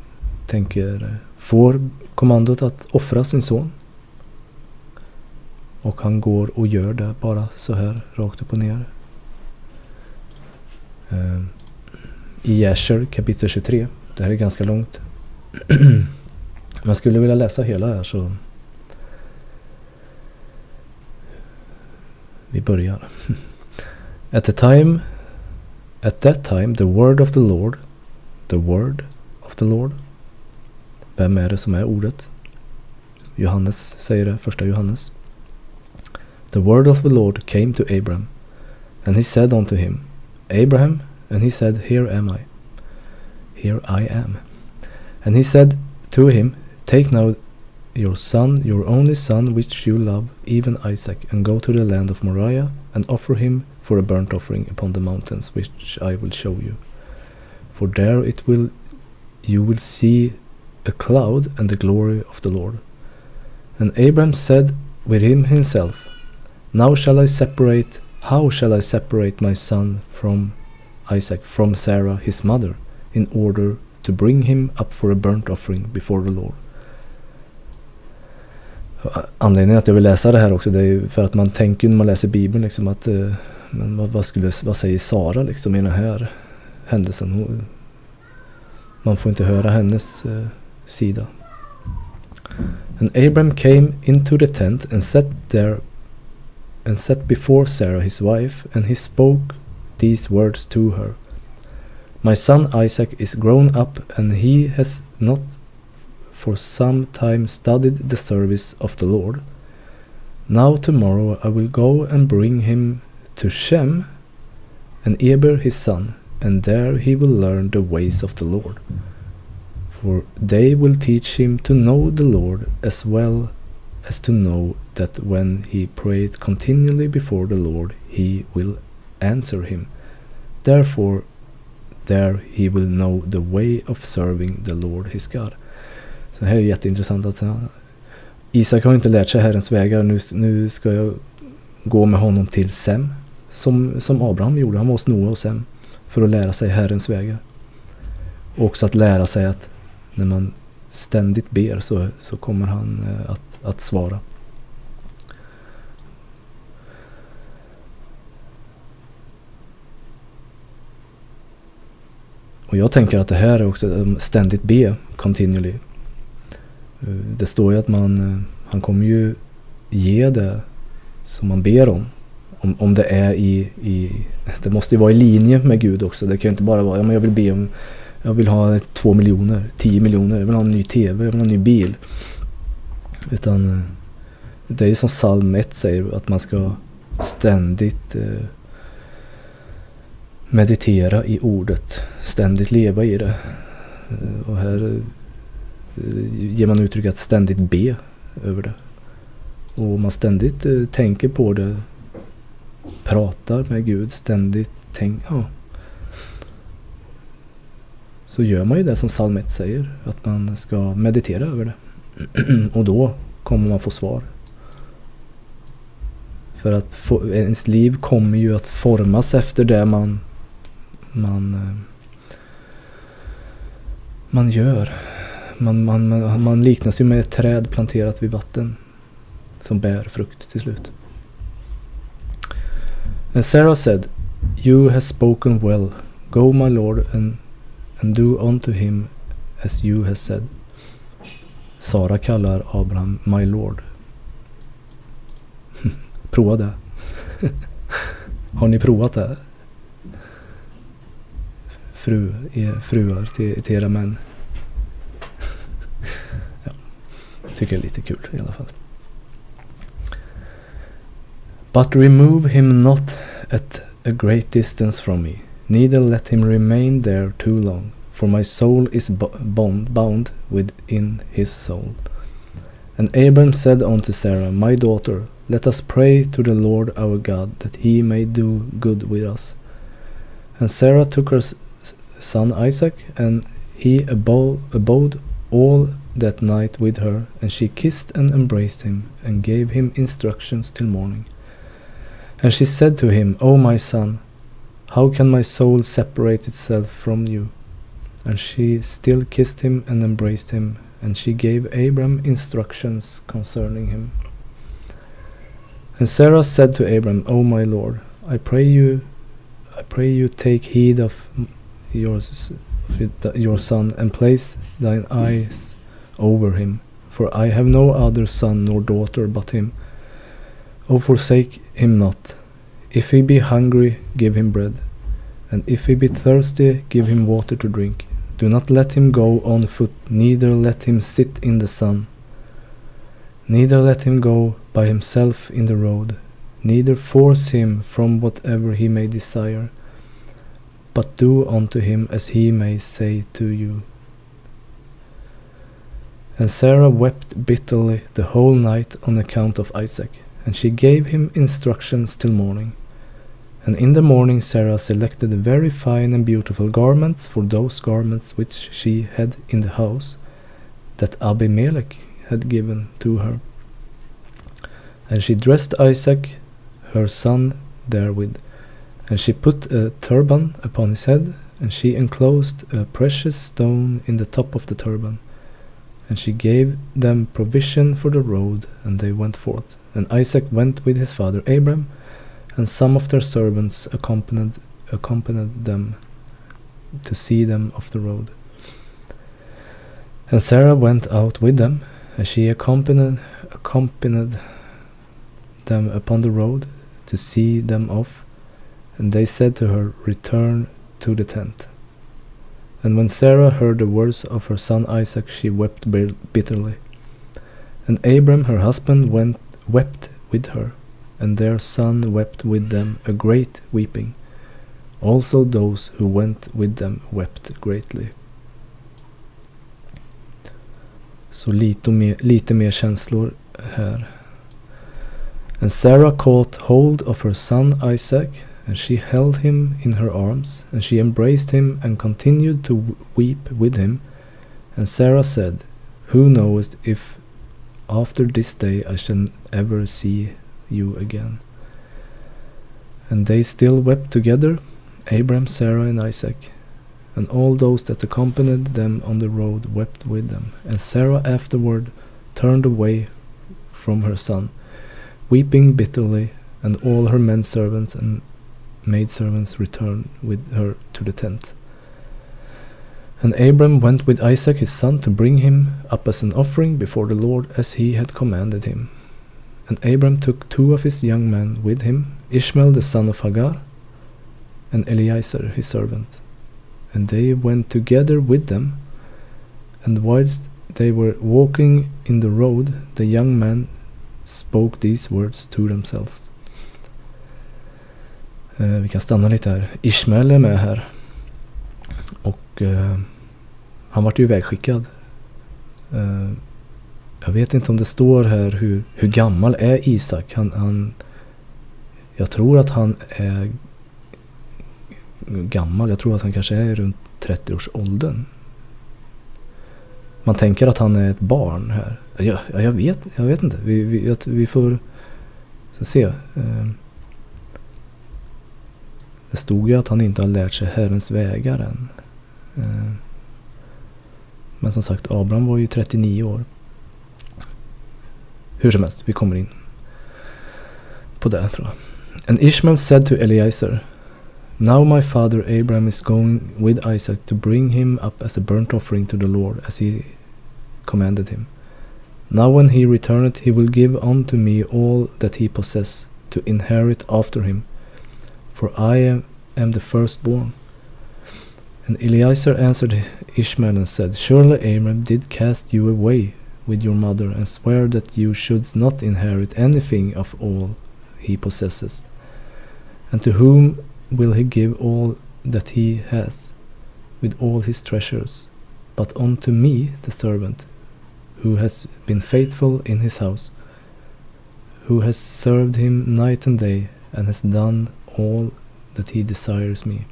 får kommandot att offra sin son. Och han går och gör det bara så här rakt upp och ner. I Jasher kapitel 23. Det här är ganska långt. Man skulle vilja läsa hela här, så vi börjar. At that time the word of the Lord. Vem är det som är ordet? Johannes säger det, första Johannes. The word of the Lord came to Abram, and he said unto him, Abraham, and he said, Here I am. And he said to him, Take now your son, your only son, which you love, even Isaac, and go to the land of Moriah, and offer him for a burnt offering upon the mountains, which I will show you. For there you will see a cloud and the glory of the Lord. And Abram said within himself, How shall I separate my son from Isaac from Sarah his mother, in order to bring him up for a burnt offering before the Lord? Anledningen att jag vill läsa det här också, det är för att man tänker när man läser Bibeln liksom att vad säger Sara liksom i den här händelsen? Man får inte höra hennes sida. And Abram came into the tent and sat before Sarah his wife, and he spoke these words to her. My son Isaac is grown up, and he has not for some time studied the service of the Lord. Now tomorrow I will go and bring him to Shem and Eber his son, and there he will learn the ways of the Lord. For they will teach him to know the Lord, as well as to know that when he prayed continually before the Lord, he will answer him. Therefore there he will know the way of serving the Lord his God. Så det här är jätteintressant att Isak har inte lärt sig Herrens vägar. Nu ska jag gå med honom till Sem, som Abraham gjorde. Han var hos Noa och Sem för att lära sig Herrens vägar. Och också att lära sig att när man ständigt ber så kommer han att svara. Och jag tänker att det här är också ständigt be, continually. Det står ju att han kommer ju ge det som man ber om. Om det är det måste ju vara i linje med Gud också. Det kan ju inte bara vara, men jag vill ha 2 miljoner, 10 miljoner, jag vill ha en ny tv, jag vill ha en ny bil. Utan det är ju som psalm 1 säger, att man ska ständigt meditera i ordet, ständigt leva i det. Och här ger man uttryck att ständigt be över det. Och man ständigt tänker på det, pratar med Gud, ständigt så gör man ju det som psalm 1 säger, att man ska meditera över det. Och då kommer man få svar. För att ens liv kommer ju att formas efter det man gör. Man liknas ju med ett träd planterat vid vatten som bär frukt till slut. And Sarah said, "You have spoken well. Go, my lord, and do unto him as you have said." Sara kallar Abraham my lord. Prova det. Har ni provat det? Fruar till era män. Ja, tycker jag är lite kul i alla fall. But remove him not at a great distance from me, neither let him remain there too long, for my soul is bound within his soul. And Abram said unto Sarah, my daughter, let us pray to the Lord our God, that he may do good with us. And Sarah took her son Isaac, and he abode all that night with her, and she kissed and embraced him, and gave him instructions till morning. And she said to him, O my son, how can my soul separate itself from you? And she still kissed him and embraced him, and she gave Abram instructions concerning him. And Sarah said to Abram, O my lord, I pray you take heed of your son, and place thine eyes over him, for I have no other son nor daughter but him. O forsake him not. If he be hungry, give him bread, and if he be thirsty, give him water to drink. Do not let him go on foot, neither let him sit in the sun. Neither let him go by himself in the road, neither force him from whatever he may desire, but do unto him as he may say to you. And Sarah wept bitterly the whole night on account of Isaac, and she gave him instructions till morning. And in the morning Sarah selected very fine and beautiful garments for those garments which she had in the house that Abimelech had given to her. And she dressed Isaac, her son, therewith. And she put a turban upon his head, and she enclosed a precious stone in the top of the turban. And she gave them provision for the road, and they went forth. And Isaac went with his father Abram, and some of their servants accompanied them to see them off the road. And Sarah went out with them, and she accompanied them upon the road to see them off. And they said to her, Return to the tent. And when Sarah heard the words of her son Isaac, she wept bitterly. And Abram her husband wept with her, and their son wept with them a great weeping. Also those who went with them wept greatly. Så lite mer känslor här. And Sarah caught hold of her son Isaac, and she held him in her arms, and she embraced him and continued to weep with him. And Sarah said, Who knoweth if after this day I shall ever see you again? And they still wept together, Abram, Sarah, and Isaac. And all those that accompanied them on the road wept with them. And Sarah afterward turned away from her son, weeping bitterly, and all her men servants and maidservants returned with her to the tent. And Abram went with Isaac his son to bring him up as an offering before the Lord, as he had commanded him. And Abram took 2 of his young men with him, Ishmael the son of Hagar, and Eliezer his servant. And they went together with them, and whilst they were walking in the road, the young men spoke these words to themselves. Vi kan stanna lite här. Ishmael är med här. Och han var ju vägskickad. Jag vet inte om det står här hur gammal är Isak. Jag tror att han är gammal. Jag tror att han kanske är runt 30-årsåldern. Man tänker att han är ett barn här. Jag vet inte. Vi får se. Det stod ju att han inte har lärt sig Herrens vägar än. Men som sagt, Abraham var ju 39 år. Hur som helst, vi kommer in på det, tror jag. And Ishmael said to Eliezer, Now my father Abraham is going with Isaac to bring him up as a burnt offering to the Lord, as he commanded him. Now when he returneth, he will give unto me all that he possess, to inherit after him, for I am the firstborn. And Eliezer answered Ishmael and said, Surely Abraham did cast you away with your mother, and swear that you should not inherit anything of all he possesses. And to whom will he give all that he has, with all his treasures? But unto me, the servant, who has been faithful in his house, who has served him night and day, and has done all that he desires me.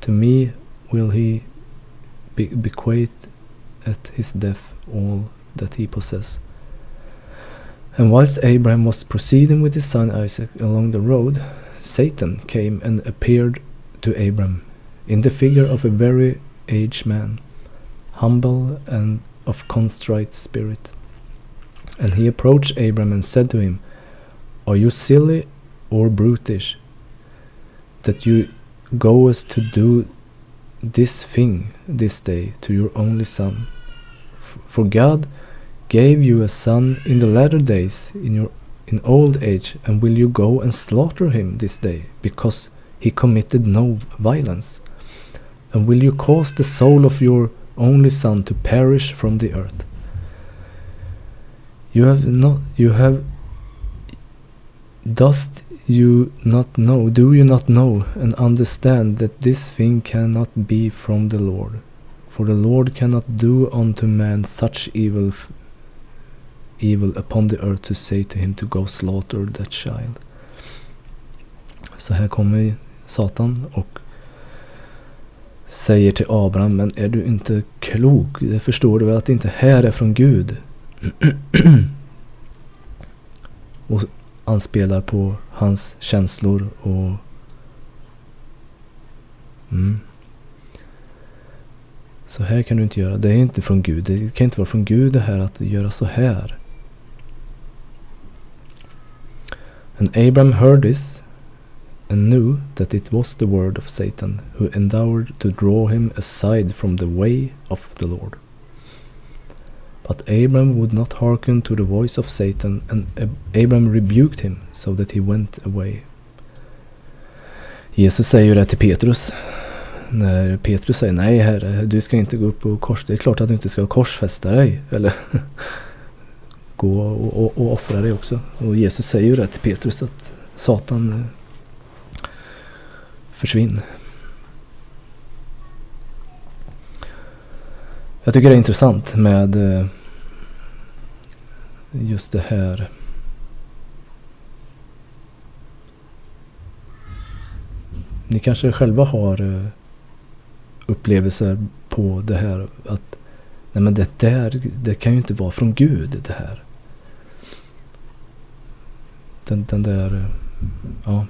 To me will he bequeath at his death all that he possess. And whilst Abraham was proceeding with his son Isaac along the road, Satan came and appeared to Abraham in the figure of a very aged man, humble and of contrite spirit. And he approached Abraham and said to him, Are you silly or brutish, that you goest to do this thing this day to your only son? For God gave you a son in the latter days, in old age, and will you go and slaughter him this day, because he committed no violence? And will you cause the soul of your only son to perish from the earth? Do you not know and understand that this thing cannot be from the Lord? For the Lord cannot do unto man such evil upon the earth, to say to him to go slaughter that child. Så här kommer Satan och säger till Abraham, men är du inte klok? Det förstår du väl att det inte här är från Gud? Och anspelar på hans känslor och så här kan du inte göra. Det är inte från Gud. Det kan inte vara från Gud det här att göra så här. And Abraham heard this and knew that it was the word of Satan, who endeavored to draw him aside from the way of the Lord. But Abraham would not hearken to the voice of Satan, and Abraham rebuked him, so that he went away. Jesus säger ju det till Petrus. När Petrus säger, nej herre, du ska inte gå upp på kors. Det är klart att du inte ska korsfästa dig. Eller gå och offra dig också. Och Jesus säger ju det till Petrus, att Satan försvinner. Jag tycker det är intressant med just det här. Ni kanske själva har upplevelser på det här, att nej, men det kan ju inte vara från Gud det här. Den där, ja.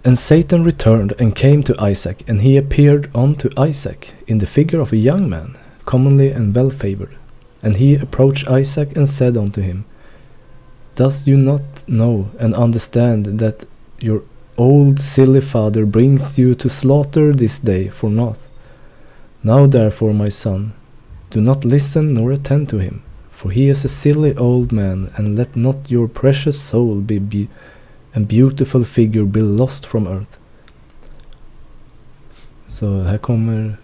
And Satan returned and came to Isaac, and he appeared unto Isaac in the figure of a young man, commonly and well favored. And he approached Isaac and said unto him, Does you not know and understand that your old silly father brings you to slaughter this day for naught? Now therefore, my son, do not listen nor attend to him, For he is a silly old man, and let not your precious soul be and beautiful figure be lost from earth. Så här kommer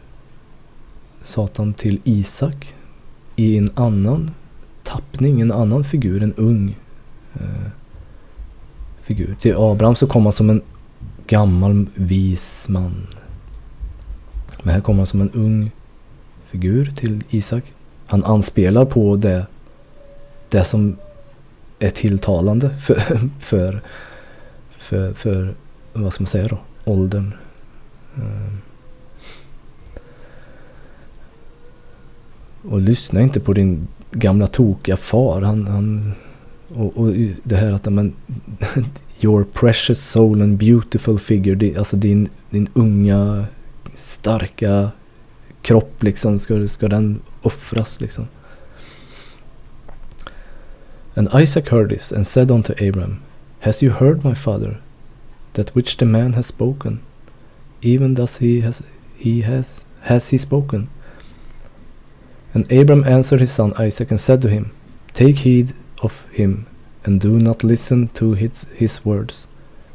Satan till Isak i en annan tappning, en annan figur, en ung figur. Till Abraham så kommer han som en gammal vis man. Men här kommer han som en ung figur till Isak. Han anspelar på det som är tilltalande för vad ska man säga då, åldern. Och lyssna inte på din gamla tokiga far. Och det här att men your precious soul and beautiful figure, alltså din unga starka kropp liksom, ska den offras liksom. And Isaac heard this and said unto Abraham, Has you heard, my father, that which the man has spoken? Even thus has he spoken. And Abraham answered his son Isaac and said to him, Take heed of him, and do not listen to his words,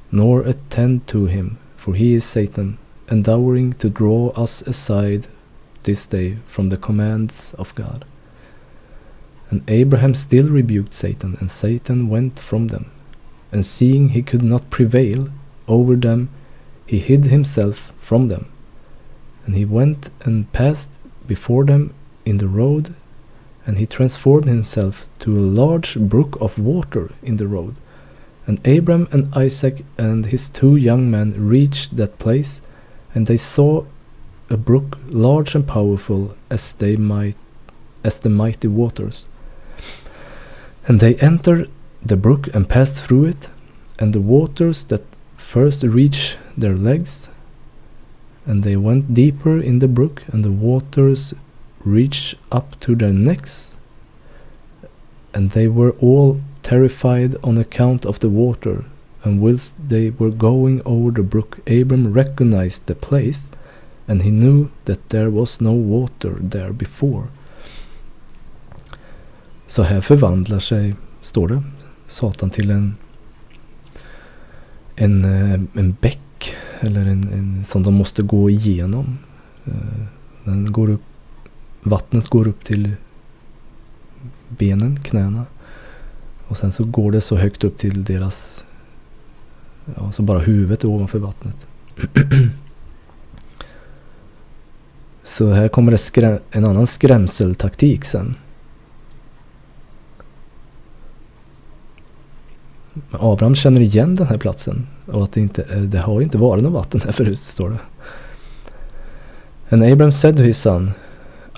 nor attend to him, for he is Satan, endeavoring to draw us aside this day from the commands of God. And Abraham still rebuked Satan, and Satan went from them. And seeing he could not prevail over them, he hid himself from them. And he went and passed before them in the road, and he transformed himself to a large brook of water in the road. And Abraham and Isaac and his 2 young men reached that place, and they saw a brook large and powerful as the mighty waters. And they entered the brook and passed through it, and the waters that first reached their legs, and they went deeper in the brook, and the waters reached up to their necks, and they were all terrified on account of the water. And whilst they were going over the brook, Abram recognized the place, and he knew that there was no water there before. Så här förvandlar sig, står det, Satan till en bäck, eller en som de måste gå igenom. Den går upp, vattnet går upp till benen, knäna, och sen så går det så högt upp till deras, ja, så bara huvudet är ovanför vattnet. Så här kommer det en annan skrämseltaktik sen. Abraham känner igen den här platsen, och att det har inte varit något vatten här förut, står det. And Abraham said to his son,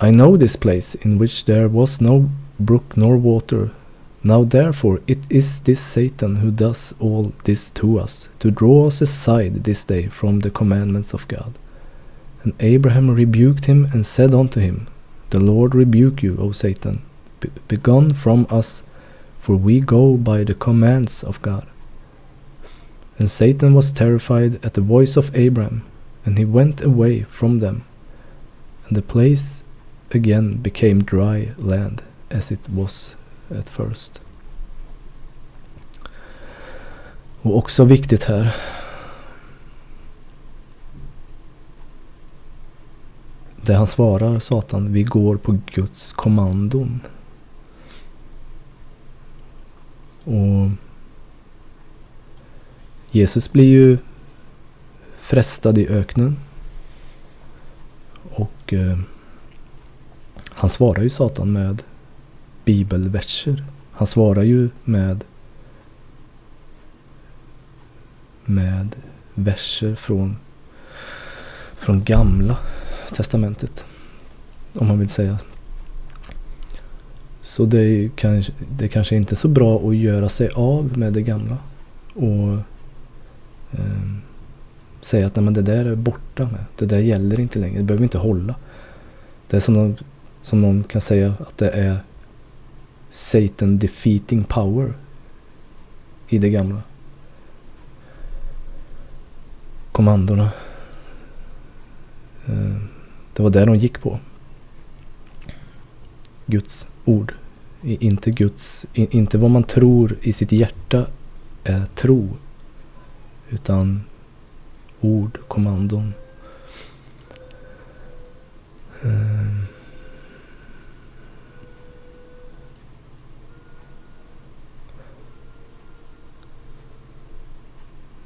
I know this place in which there was no brook nor water. Now therefore it is this Satan who does all this to us, to draw us aside this day from the commandments of God. And Abraham rebuked him and said unto him, The Lord rebuke you, O Satan, be gone from us, for we go by the commands of God. And Satan was terrified at the voice of Abraham, and he went away from them, and the place again became dry land, as it was at first. Och också viktigt här, det han svarar Satan, vi går på Guds kommandon. Och Jesus blir ju frestad i öknen, och han svarar ju Satan med bibelverser. Han svarar ju med verser från gamla testamentet, om man vill säga. Så det kanske inte är så bra att göra sig av med det gamla och säga att nej, men det där är borta med. Det där gäller inte längre. Det behöver inte hålla. Det är som någon kan säga att det är Satan defeating power i det gamla. Kommandorna. Det var där de gick på. Guds ord Inte Guds, inte vad man tror i sitt hjärta är tro, utan ord, kommandon.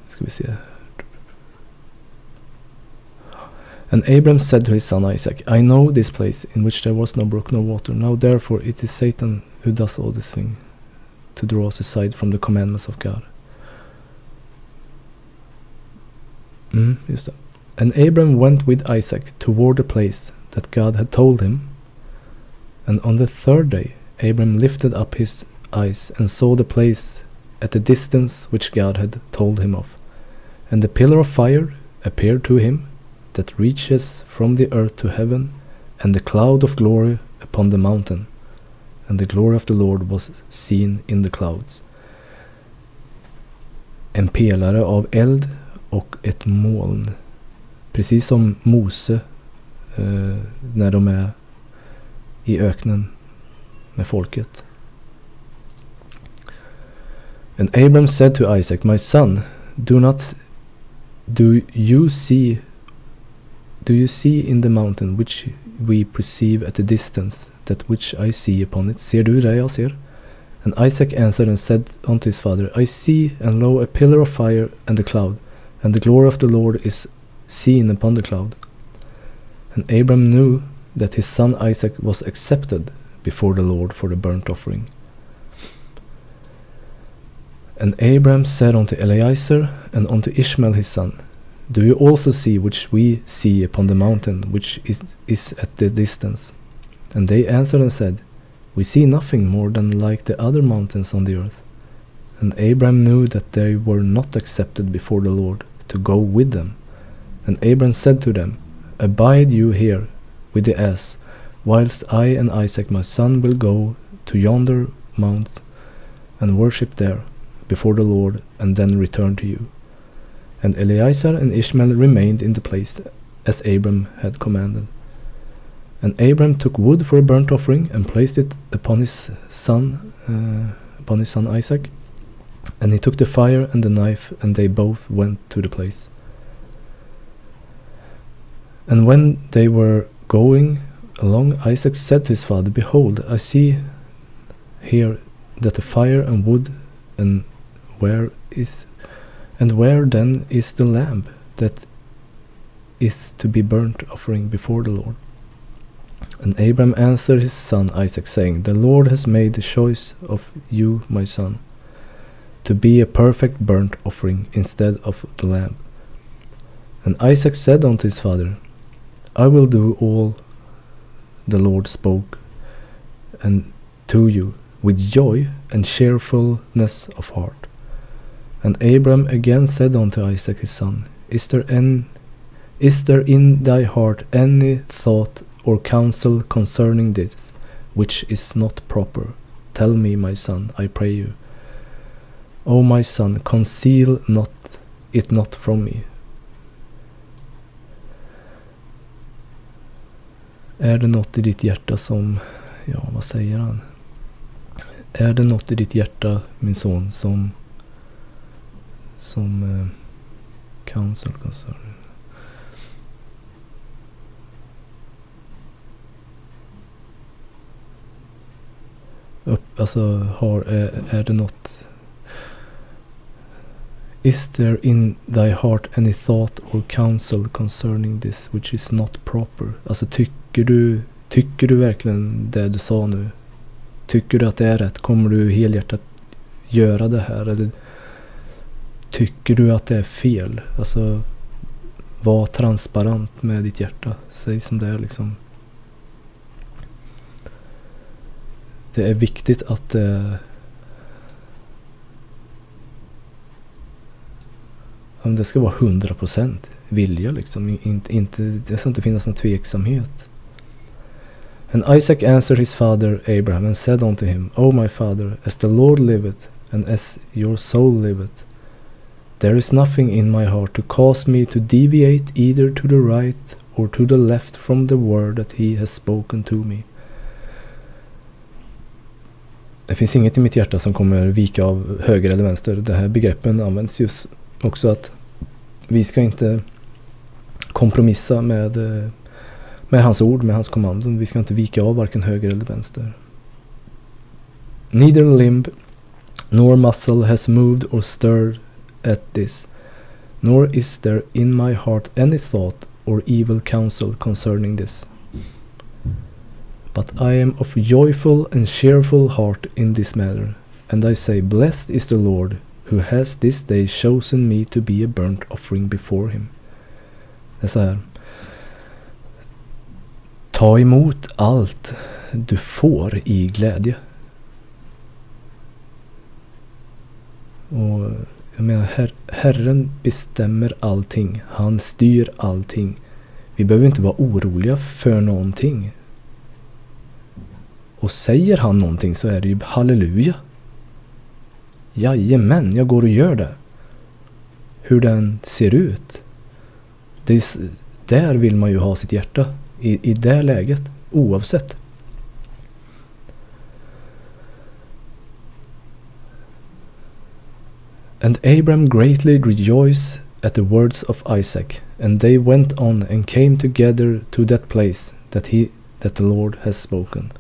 Ska vi se. And Abram said to his son Isaac, I know this place in which there was no brook nor water. Now therefore it is Satan who does all this thing, to draw us aside from the commandments of God. Just det. And Abram went with Isaac toward the place that God had told him. And on the third day Abram lifted up his eyes and saw the place at a distance which God had told him of. And the pillar of fire appeared to him that reaches from the earth to heaven, and the cloud of glory upon the mountain. And the glory of the Lord was seen in the clouds. En pelare av eld och ett moln. Precis som Mose när de är i öknen med folket. And Abram said to Isaac, my son, do you see in the mountain which we perceive at a distance, that which I see upon it? Ser du det jag ser? And Isaac answered and said unto his father, I see, and lo, a pillar of fire and a cloud, and the glory of the Lord is seen upon the cloud. And Abram knew that his son Isaac was accepted before the Lord for the burnt offering. And Abram said unto Eliezer and unto Ishmael his son, do you also see which we see upon the mountain which is at the distance? And they answered and said, we see nothing more than like the other mountains on the earth. And Abram knew that they were not accepted before the Lord to go with them. And Abram said to them, abide you here with the ass, whilst I and Isaac my son will go to yonder mount and worship there before the Lord, and then return to you. And Eliezer and Ishmael remained in the place as Abram had commanded. And Abram took wood for a burnt offering and placed it upon his son Isaac. And he took the fire and the knife, and they both went to the place. And when they were going along, Isaac said to his father, behold, I see here that the fire and wood, and where then is the lamb that is to be burnt offering before the Lord? And Abram answered his son Isaac, saying, the Lord has made the choice of you, my son, to be a perfect burnt offering instead of the lamb. And Isaac said unto his father, I will do all the Lord spoke, and to you with joy and cheerfulness of heart. And Abram again said unto Isaac his son, Is there in thy heart any thought or counsel concerning this, which is not proper? Tell me, my son, I pray you. O my son, conceal it not from me. Är det något i ditt hjärta som, vad säger han? Är det något i ditt hjärta, min son, som counsel concerning? Är det något? Is there in thy heart any thought or counsel concerning this which is not proper? Alltså tycker du verkligen det du sa nu? Tycker du att det är rätt? Kommer du helhjärtat göra det här? Eller tycker du att det är fel? Alltså var transparent med ditt hjärta. Säg som det är liksom. Det är viktigt att det ska vara 100% vilja liksom. Det ska inte finnas någon tveksamhet. And Isaac answered his father Abraham and said unto him, O my father, as the Lord liveth, and as your soul liveth, there is nothing in my heart to cause me to deviate either to the right or to the left from the word that he has spoken to me. Det finns inget i mitt hjärta som kommer vika av höger eller vänster. Det här begreppen används just också att vi ska inte kompromissa med hans ord, med hans kommandon. Vi ska inte vika av varken höger eller vänster. Neither limb nor muscle has moved or stirred at this, nor is there in my heart any thought or evil counsel concerning this. But I am of joyful and cheerful heart in this matter, and I say, blessed is the Lord, who has this day chosen me to be a burnt offering before him. Det är så här. Ta emot allt du får i glädje. Och jag menar, Herren bestämmer allting. Han styr allting. Vi behöver inte vara oroliga för någonting. Och säger han någonting så är det ju halleluja. Jajamän, jag går och gör det. Hur den ser ut. Där vill man ju ha sitt hjärta. I det läget, oavsett. And Abram greatly rejoiced at the words of Isaac, and they went on and came together to that place that the Lord has spoken.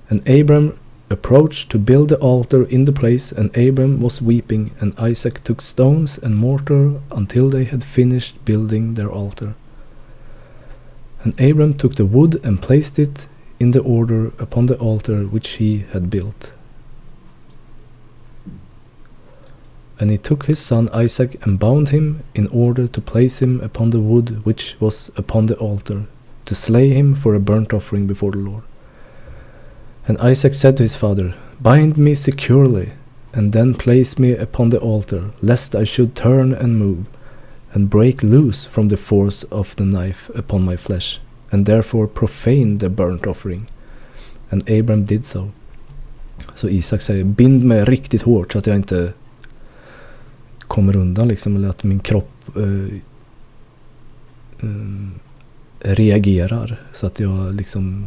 And Abram approached to build the altar in the place, and Abram was weeping, and Isaac took stones and mortar until they had finished building their altar. And Abram took the wood and placed it in the order upon the altar which he had built. And he took his son Isaac and bound him in order to place him upon the wood which was upon the altar, to slay him for a burnt offering before the Lord. And Isaac said to his father, bind me securely, and then place me upon the altar, lest I should turn and move, and break loose from the force of the knife upon my flesh, and therefore profane the burnt offering. And Abram did so. Så Isak säger, bind mig riktigt hårt så att jag inte kommer undan liksom, eller att min kropp reagerar så att jag liksom,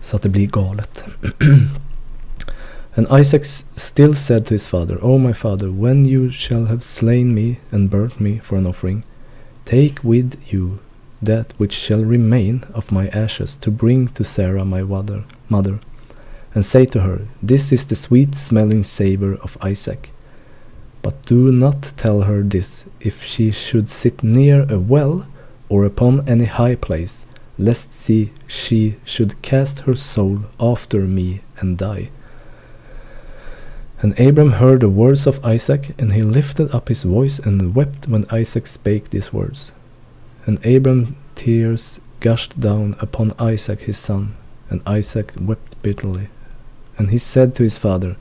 så att det blir galet. And Isaac still said to his father, O my father, when you shall have slain me and burnt me for an offering, take with you that which shall remain of my ashes to bring to Sarah my mother, and say to her, this is the sweet smelling savor of Isaac. But do not tell her this if she should sit near a well or upon any high place, lest she should cast her soul after me and die. And Abram heard the words of Isaac, and he lifted up his voice and wept when Isaac spake these words. And Abram's tears gushed down upon Isaac his son, and Isaac wept bitterly. And he said to his father,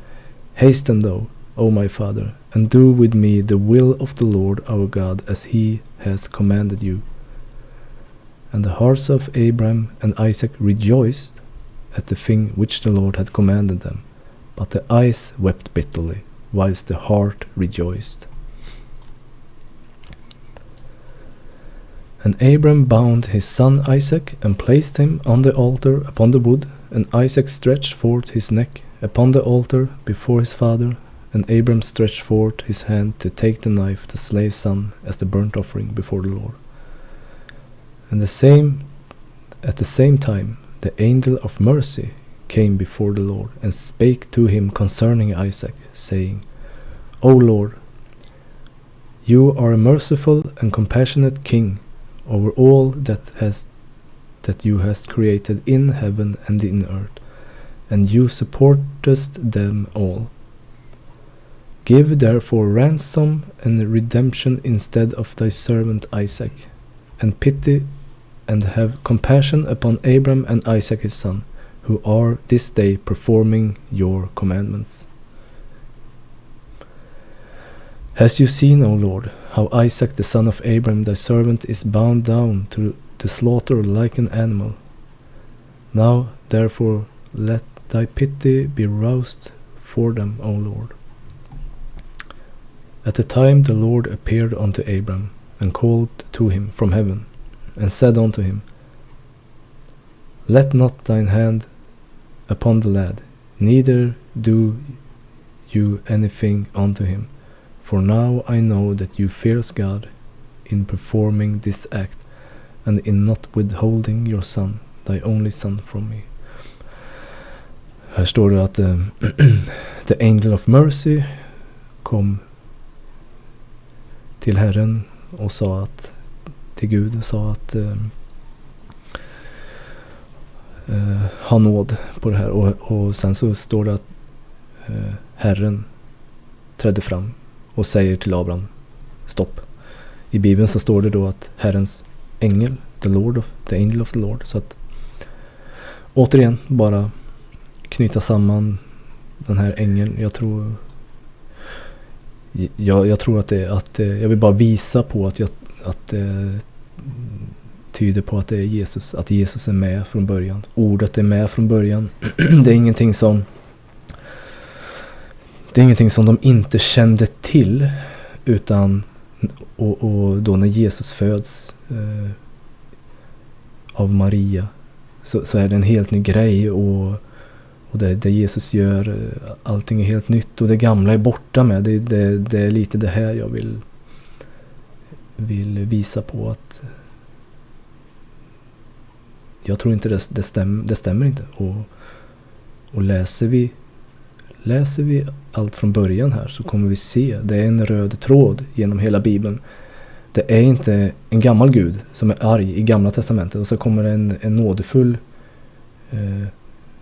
hasten thou, O my father, and do with me the will of the Lord our God, as he has commanded you. And the hearts of Abram and Isaac rejoiced at the thing which the Lord had commanded them, but the eyes wept bitterly, whilst the heart rejoiced. And Abram bound his son Isaac, and placed him on the altar upon the wood, and Isaac stretched forth his neck upon the altar before his father, and Abram stretched forth his hand to take the knife to slay his son as the burnt offering before the Lord. And at the same time the angel of mercy came before the Lord, and spake to him concerning Isaac, saying, O Lord, you are a merciful and compassionate king over all that you hast created in heaven and in earth, and you supportest them all. Give therefore ransom and redemption instead of thy servant Isaac, and pity and have compassion upon Abram and Isaac his son, who are this day performing your commandments. Hast you seen, O Lord, how Isaac the son of Abram thy servant is bound down to slaughter like an animal? Now therefore let thy pity be roused for them, O Lord. At the time the Lord appeared unto Abram, and called to him from heaven, and said unto him, Let not thine hand upon the lad, neither do you anything unto him. For now I know that you fear God in performing this act, and in not withholding your son, thy only son, from me. Här står det att the angel of mercy kom till Herren och sa att till Gud och sa att ha nåd på det här, och sen så står det att Herren trädde fram och säger till Abraham stopp. I Bibeln så står det då att Herrens ängel, the angel of the Lord, så att återigen bara knyta samman den här ängeln. Jag tror att jag vill bara visa på att det tyder på att det är Jesus, att Jesus är med från början. Ordet är med från början. Det är ingenting som de inte kände till, utan och då när Jesus föds av Maria så är det en helt ny grej, och det Jesus gör, allting är helt nytt och det gamla är borta med. Det är lite det här jag vill visa på, att jag tror inte det stämmer inte. Och läser vi allt från början här, så kommer vi se, det är en röd tråd genom hela Bibeln. Det är inte en gammal Gud som är arg i Gamla testamentet, och så kommer en nådefull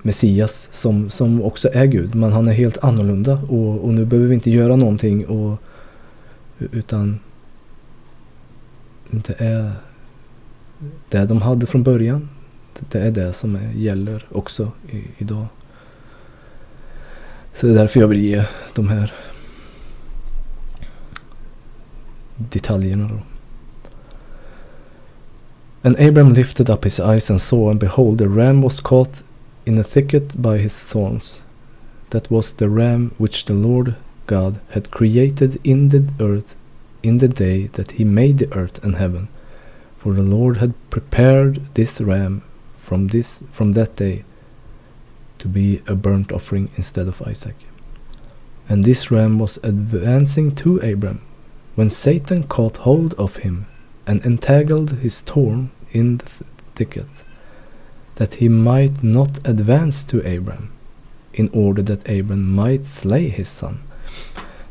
Messias som också är Gud, men han är helt annorlunda, och nu behöver vi inte göra någonting, utan det är det de hade från början. Det är det som gäller också idag. Så det är därför jag vill ge de här detaljerna då. And Abraham lifted up his eyes and saw, and behold, a ram was caught in a thicket by his thorns. That was the ram which the Lord God had created in the earth in the day that he made the earth and heaven. For the Lord had prepared this ram from that day to be a burnt offering instead of Isaac. And this ram was advancing to Abram, when Satan caught hold of him and entangled his thorn in the thicket, that he might not advance to Abram, in order that Abram might slay his son.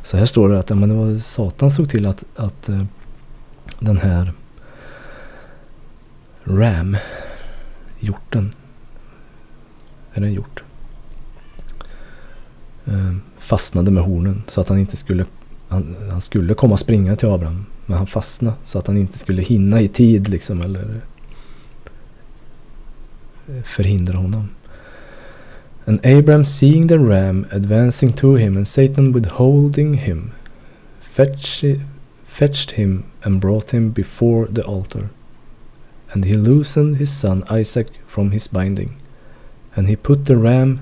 Så här står det att det var Satan såg till att den här ram, hjorten, är en hjort, fastnade med hornen, så att han inte skulle komma springa till Abraham, men han fastnade så att han inte skulle hinna i tid liksom, eller förhindra honom. And Abraham, seeing the ram advancing to him and Satan withholding him, fetched him and brought him before the altar. And he loosened his son Isaac from his binding, and he put the ram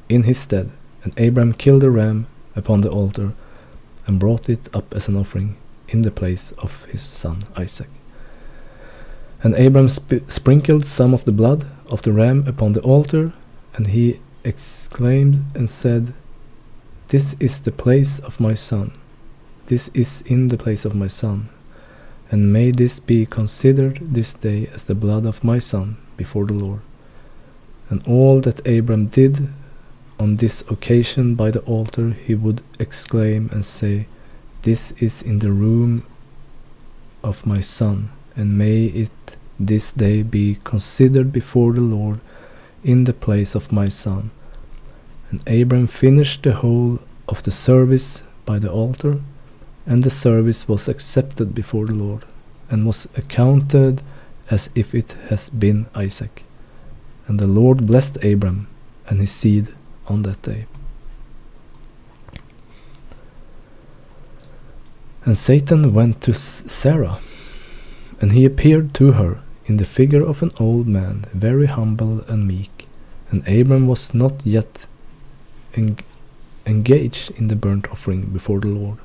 in his stead. And Abraham killed the ram upon the altar and brought it up as an offering in the place of his son Isaac. And Abraham sprinkled some of the blood of the ram upon the altar, and he exclaimed and said, "This is the place of my son. This is in the place of my son. And may this be considered this day as the blood of my son before the Lord." And all that Abraham did on this occasion by the altar, he would exclaim and say, "This is in the room of my son, and may it this day be considered before the Lord in the place of my son." And Abraham finished the whole of the service by the altar, and the service was accepted before the Lord, and was accounted as if it has been Isaac. And the Lord blessed Abraham and his seed on that day. And Satan went to Sarah, and he appeared to her in the figure of an old man, very humble and meek. And Abraham was not yet engaged in the burnt offering before the Lord.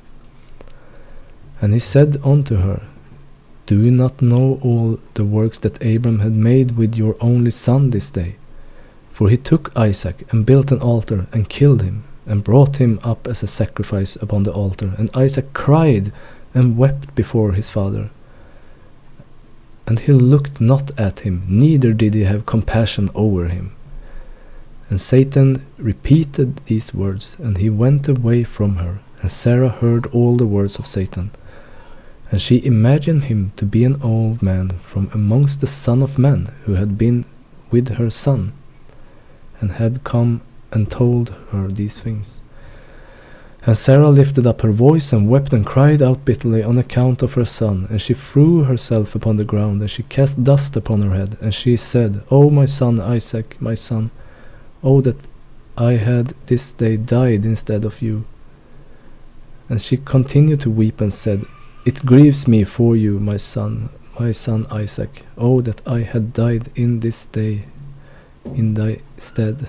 And he said unto her, "Do you not know all the works that Abraham had made with your only son this day? For he took Isaac and built an altar and killed him and brought him up as a sacrifice upon the altar. And Isaac cried and wept before his father. And he looked not at him, neither did he have compassion over him. And Satan repeated these words, and he went away from her. And Sarah heard all the words of Satan. And she imagined him to be an old man from amongst the sons of men, who had been with her son, and had come and told her these things. And Sarah lifted up her voice and wept and cried out bitterly on account of her son. And she threw herself upon the ground, and she cast dust upon her head. And she said, O my son Isaac, my son, oh that I had this day died instead of you. And she continued to weep and said, It grieves me for you, my son Isaac. Oh that I had died in this day in thy stead.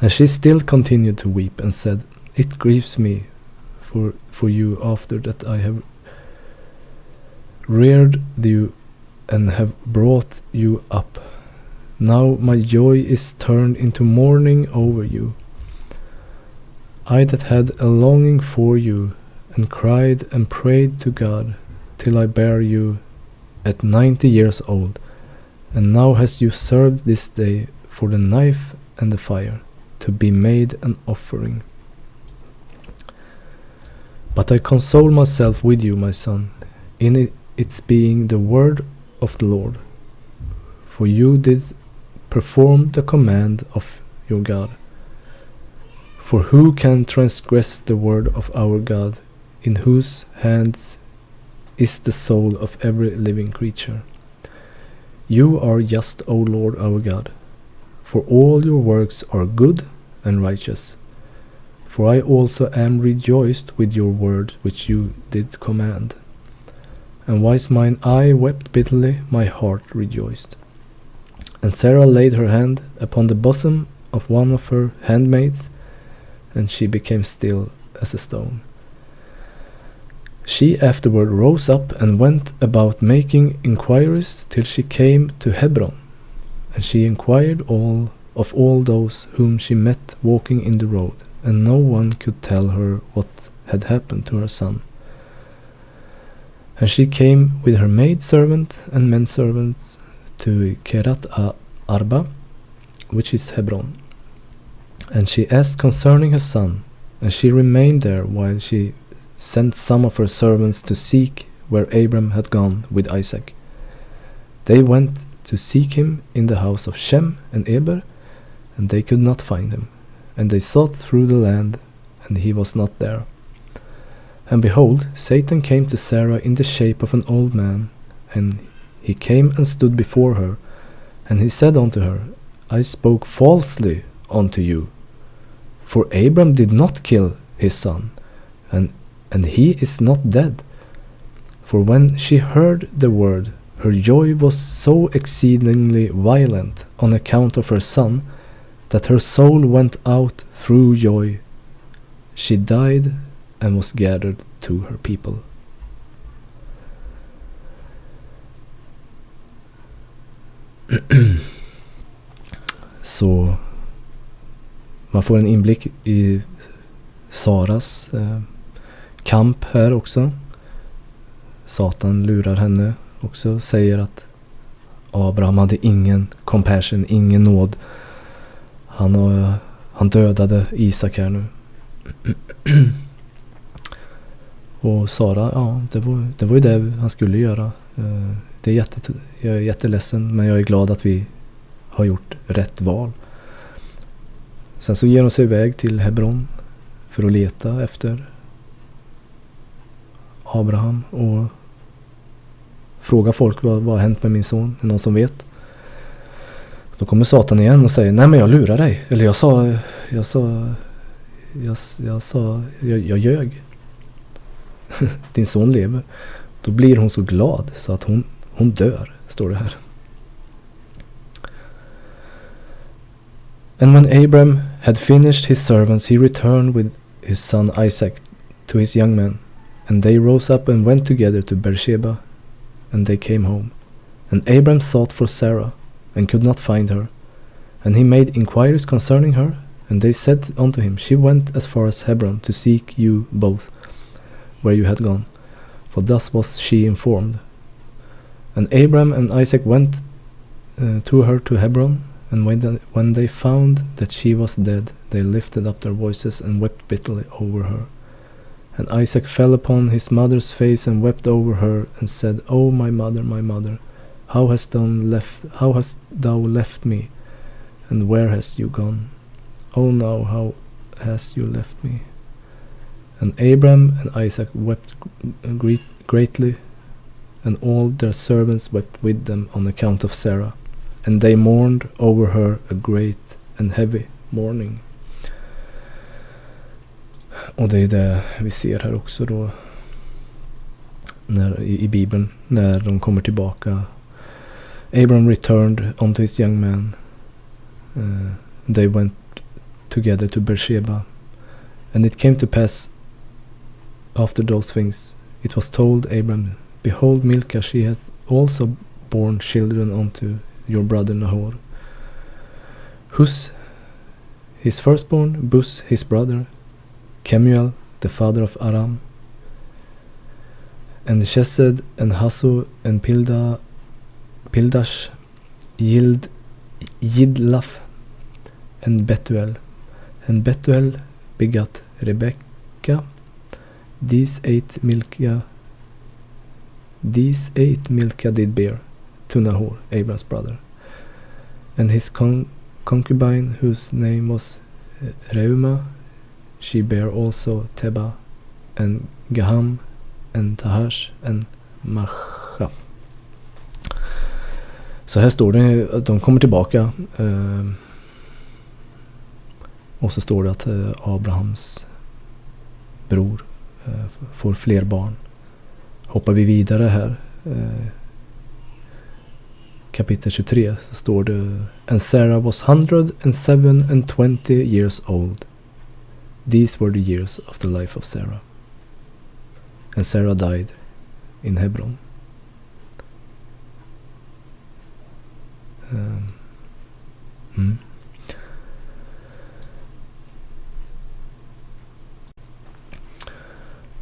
And she still continued to weep and said, It grieves me for you after that I have reared you and have brought you up. Now my joy is turned into mourning over you. I that had a longing for you, and cried and prayed to God, till I bare you at 90 years old, and now hast you served this day for the knife and the fire, to be made an offering. But I console myself with you, my son, in its being the word of the Lord. For you did perform the command of your God. For who can transgress the word of our God, in whose hands is the soul of every living creature? You are just, O Lord our God, for all your works are good and righteous. For I also am rejoiced with your word which you did command. And wise mine eye wept bitterly, my heart rejoiced. And Sarah laid her hand upon the bosom of one of her handmaids, and she became still as a stone. She afterward rose up and went about making inquiries till she came to Hebron. And she inquired of all those whom she met walking in the road, and no one could tell her what had happened to her son. And she came with her maidservant and menservants to Kerat Arba, which is Hebron. And she asked concerning her son, and she remained there while she sent some of her servants to seek where Abram had gone with Isaac. They went to seek him in the house of Shem and Eber, and they could not find him. And they sought through the land, and he was not there. And behold, Satan came to Sarah in the shape of an old man, and he came and stood before her. And he said unto her, I spoke falsely unto you, for Abram did not kill his son, and he is not dead. For when she heard the word, her joy was so exceedingly violent on account of her son, that her soul went out through joy. She died and was gathered to her people. Så man får en inblick i Saras kamp här också. Satan lurar henne också, säger att Abraham hade ingen compassion, ingen nåd. Han dödade Isak här nu. Och Sara, ja, det var ju det han skulle göra. Jag är jätteledsen, men jag är glad att vi har gjort rätt val. Sen så ger hon sig iväg till Hebron för att leta efter Abraham och fråga folk vad har hänt med min son, är det någon som vet? Då kommer Satan igen och säger, nej men jag lurar dig, eller jag ljög. Din son lever. Då blir hon så glad så att hon dör, står det här. And when Abram had finished his servants, he returned with his son Isaac to his young men. And they rose up and went together to Beersheba, and they came home. And Abram sought for Sarah, and could not find her. And he made inquiries concerning her, and they said unto him, She went as far as Hebron to seek you both, where you had gone. For thus was she informed. And Abraham and Isaac went to her to Hebron, and when they found that she was dead, they lifted up their voices and wept bitterly over her. And Isaac fell upon his mother's face and wept over her, and said, O my mother, how hast thou left me, and where hast you gone? O now, how hast you left me? And Abraham and Isaac wept greatly, and all their servants wept with them on account of Sarah, and they mourned over her a great and heavy mourning. Och det är det vi ser här också då i Bibeln, när de kommer tillbaka. Abraham returned unto his young man. They went together to Beersheba. And it came to pass after those things, it was told Abraham, Behold, Milcah, she hath also borne children unto your brother Nahor. Hus, his firstborn, Bus, his brother, Kemuel, the father of Aram, and Chesed, and Hasso, and Pildash, Yidlaf, and Betuel. And Betuel begat Rebekah. These eight Milcah did bear to Nahor, Abraham's brother. And his concubine, whose name was Reumah, she bare also Teba, and Gaham, and Tahash, and Macha. Så här står det att de kommer tillbaka. Och så står det att Abrahams bror får fler barn. Hoppar vi vidare här. Kapitel 23 så står det: And Sarah was 127 years old. These were the years of the life of Sarah. And Sarah died in Hebron.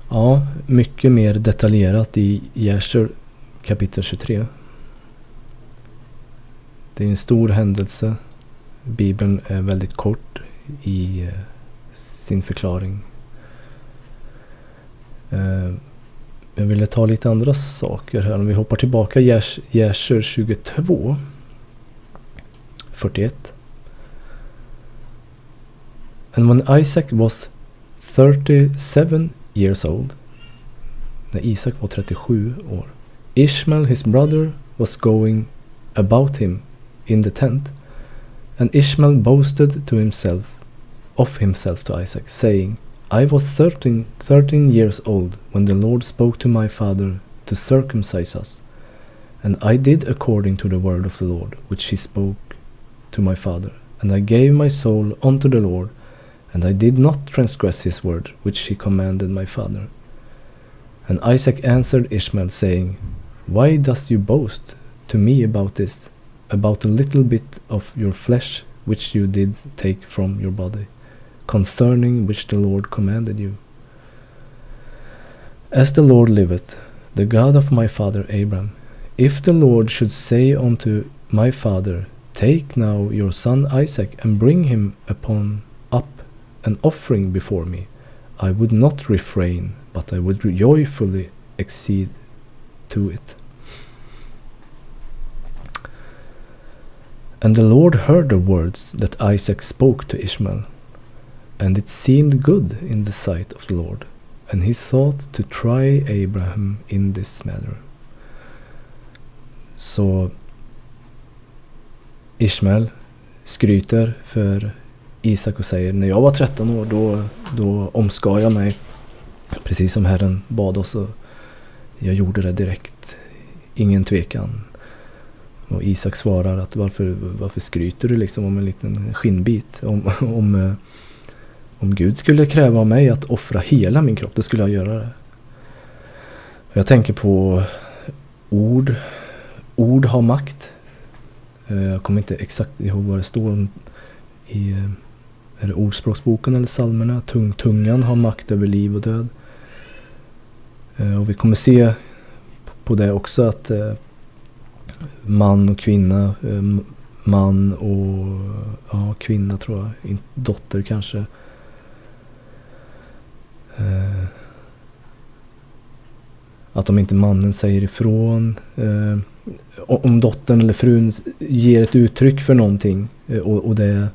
Ja, mycket mer detaljerat i Jasher kapitel 23. Det är en stor händelse. Bibeln är väldigt kort i sin förklaring. Jag ville ta lite andra saker här. Om vi hoppar tillbaka Jasher 22 41. And when Isaac was 37 years old, när Isak var 37 år, Ishmael his brother was going about him in the tent, and Ishmael boasted of himself to Isaac, saying, I was 13 years old when the Lord spoke to my father to circumcise us, and I did according to the word of the Lord, which he spoke to my father, and I gave my soul unto the Lord, and I did not transgress his word, which he commanded my father. And Isaac answered Ishmael, saying, Why dost you boast to me about this, about a little bit of your flesh, which you did take from your body, concerning which the Lord commanded you? As the Lord liveth, the God of my father Abraham, if the Lord should say unto my father, Take now your son Isaac, and bring him up an offering before me, I would not refrain, but I would joyfully accede to it. And the Lord heard the words that Isaac spoke to Ishmael, and it seemed good in the sight of the Lord, and he thought to try Abraham in this matter. Så Ishmael skryter för Isak och säger, när jag var 13 år då omskar jag mig precis som Herren bad oss, och jag gjorde det direkt, ingen tvekan. Och Isak svarar att varför skryter du liksom om en liten skinnbit? Om Gud skulle kräva av mig att offra hela min kropp, då skulle jag göra det. Och jag tänker på ord har makt. Jag kommer inte exakt ihåg vad det står i är det ordspråksboken eller psalmerna. Tungan har makt över liv och död. Och vi kommer se på det också att man och kvinna, man och kvinna tror jag, dotter kanske. Att om inte mannen säger ifrån, om dottern eller frun ger ett uttryck för någonting och det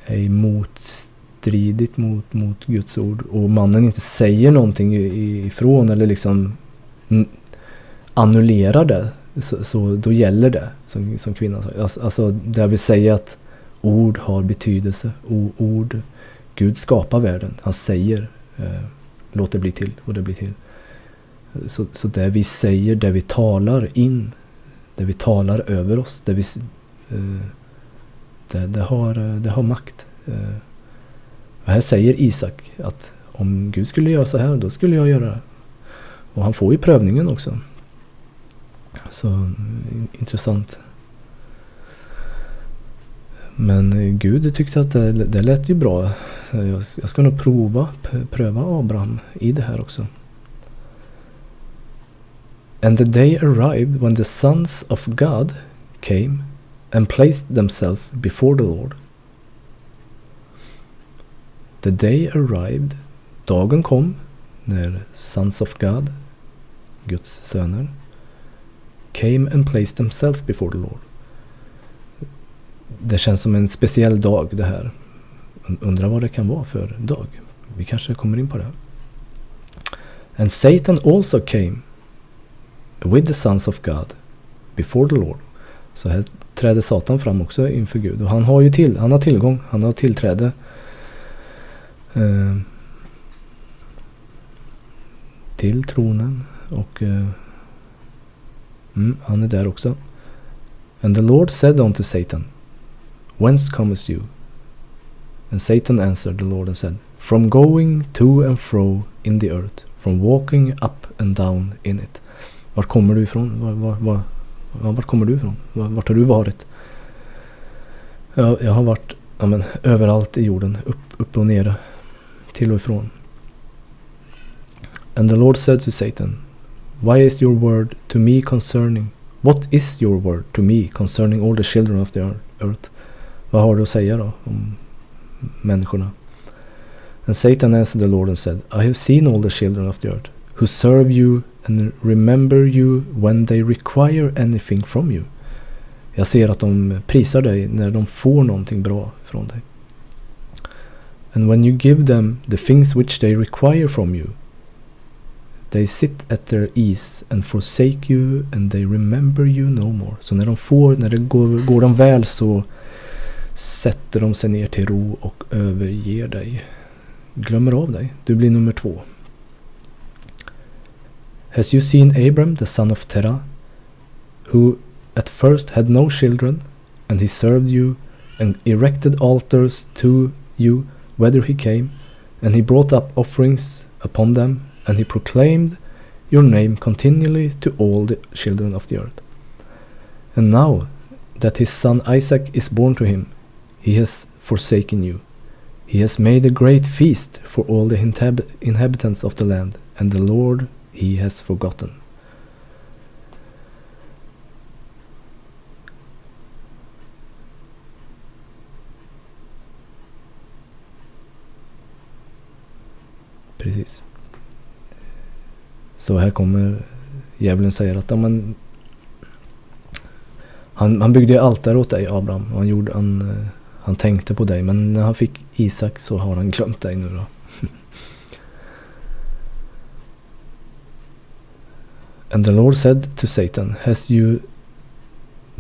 är motstridigt mot Guds ord och mannen inte säger någonting ifrån eller liksom annullerar det, så då gäller det som kvinnan säger. Alltså det vill säga att ord har betydelse. Ord, Gud skapar världen. Han säger låt det bli till och det blir till. Så det vi säger, det vi talar in, det vi talar över oss, det har makt. Och här säger Isak att om Gud skulle göra så här, då skulle jag göra det. Och han får ju prövningen också. Så intressant. Men Gud tyckte att det lät ju bra. Jag ska nog pröva Abraham i det här också. And the day arrived when the sons of God came and placed themselves before the Lord. The day arrived, dagen kom, när sons of God, Guds söner, came and placed themselves before the Lord. Det känns som en speciell dag det här. Undrar vad det kan vara för dag. Vi kanske kommer in på det. And Satan also came with the sons of God before the Lord. Så här träder Satan fram också inför Gud. Och han har tillgång, han har tillträde till tronen. Och han är där också. And the Lord said unto Satan, whence comest you? And Satan answered the Lord and said, from going to and fro in the earth, from walking up and down in it. Vart kommer du ifrån? Vart kommer du ifrån? Vart har du varit? Jag har varit överallt i jorden, upp och nere, till och ifrån. And the Lord said to Satan, what is your word to me concerning all the children of the earth? Vad har du att säga då om människorna? And Satan answered the Lord and said, I have seen all the children of the earth, who serve you and remember you when they require anything from you. Jag ser att de prisar dig när de får någonting bra från dig. And when you give them the things which they require from you, they sit at their ease and forsake you and they remember you no more. Så när det går dem väl, så sätter de sig ner till ro och överger dig. Glömmer av dig. Du blir nummer 2. Has you seen Abram, the son of Terah, who at first had no children, and he served you and erected altars to you whether he came, and he brought up offerings upon them, and he proclaimed your name continually to all the children of the earth. And now that his son Isaac is born to him, he has forsaken you. He has made a great feast for all the inhabitants of the land, and the Lord he has forgotten. Precis. Så här kommer djävulen säger att han byggde ju altare åt dig, Abraham. Han tänkte på dig, men när han fick Isak så har han glömt dig nu då. And the Lord said to Satan, has you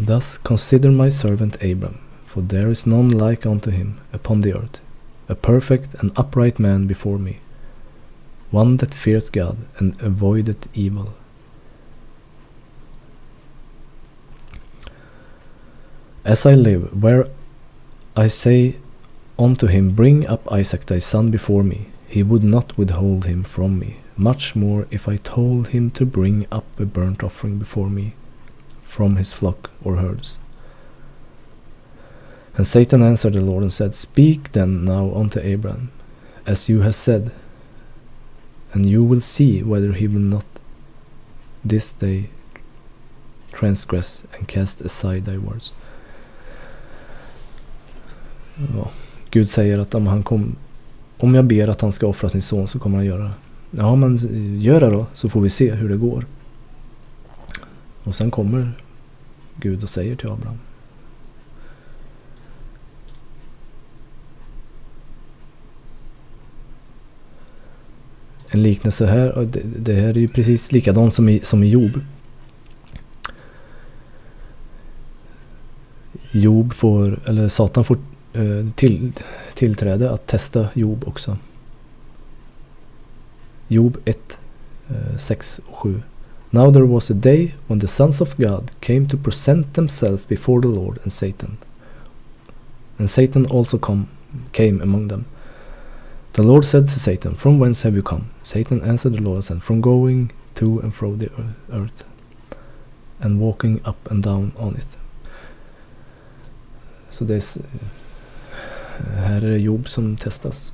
thus considered my servant Abram? For there is none like unto him upon the earth, a perfect and upright man before me, one that fears God and avoideth evil. As I live, where I say unto him, bring up Isaac thy son before me, he would not withhold him from me. Much more if I told him to bring up a burnt offering before me from his flock or herds. And Satan answered the Lord and said, Speak then now unto Abraham, as you have said, and you will see whether he will not this day transgress and cast aside thy words. Ja, Gud säger att om jag ber att han ska offra sin son så kommer han göra det. Ja, men gör det då, så får vi se hur det går. Och sen kommer Gud och säger till Abraham. En liknelse här, det här är ju precis likadant som i Job. Satan får tillträde att testa Job också. Job 1, 6 och 7. Now there was a day when the sons of God came to present themselves before the Lord and Satan. And Satan also came among them. The Lord said to Satan, From whence have you come? Satan answered the Lord and said, From going to and fro the earth, and walking up and down on it. Så här är det Job som testas.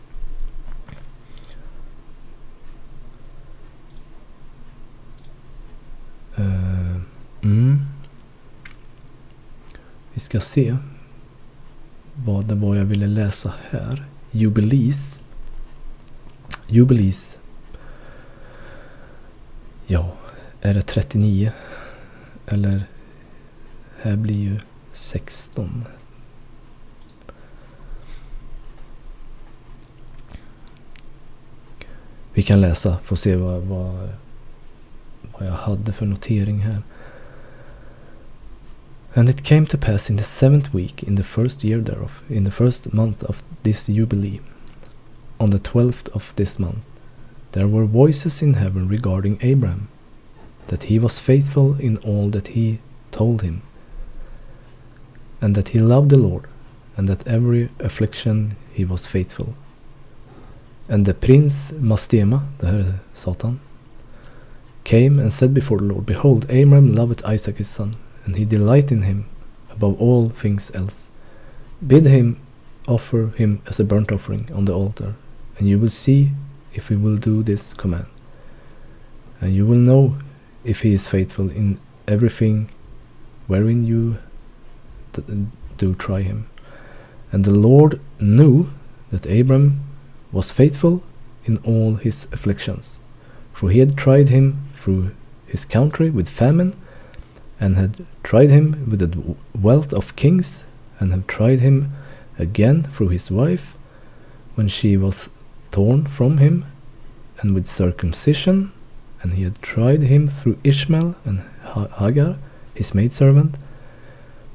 Vi ska se vad det var jag ville läsa här. Jubilees. Ja, är det 39? Eller här blir ju 16. Vi kan läsa, få se vad jag hade för notering här. And it came to pass in the 7th week, in the first year thereof, in the first month of this jubilee, on the 12th of this month, there were voices in heaven regarding Abraham, that he was faithful in all that he told him, and that he loved the Lord, and that every affliction he was faithful. And the prince Mastema, det här är Satan, came and said before the Lord, Behold, Abraham loveth Isaac his son, and he delighted in him above all things else. Bid him offer him as a burnt offering on the altar, and you will see if he will do this command. And you will know if he is faithful in everything wherein you do try him. And the Lord knew that Abraham was faithful in all his afflictions, for he had tried him through his country with famine, and had tried him with the wealth of kings, and had tried him again through his wife, when she was torn from him, and with circumcision, and he had tried him through Ishmael and Hagar, his maidservant,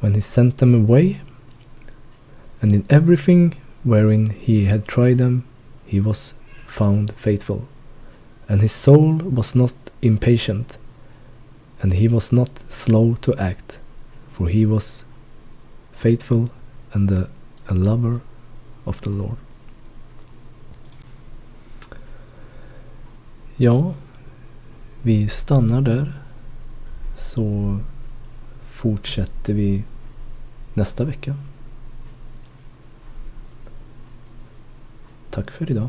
when he sent them away, and in everything wherein he had tried them, he was found faithful, and his soul was not impatient, and he was not slow to act, for he was faithful and a lover of the Lord. Ja, vi stannar där, så fortsätter vi nästa vecka. Tack för idag.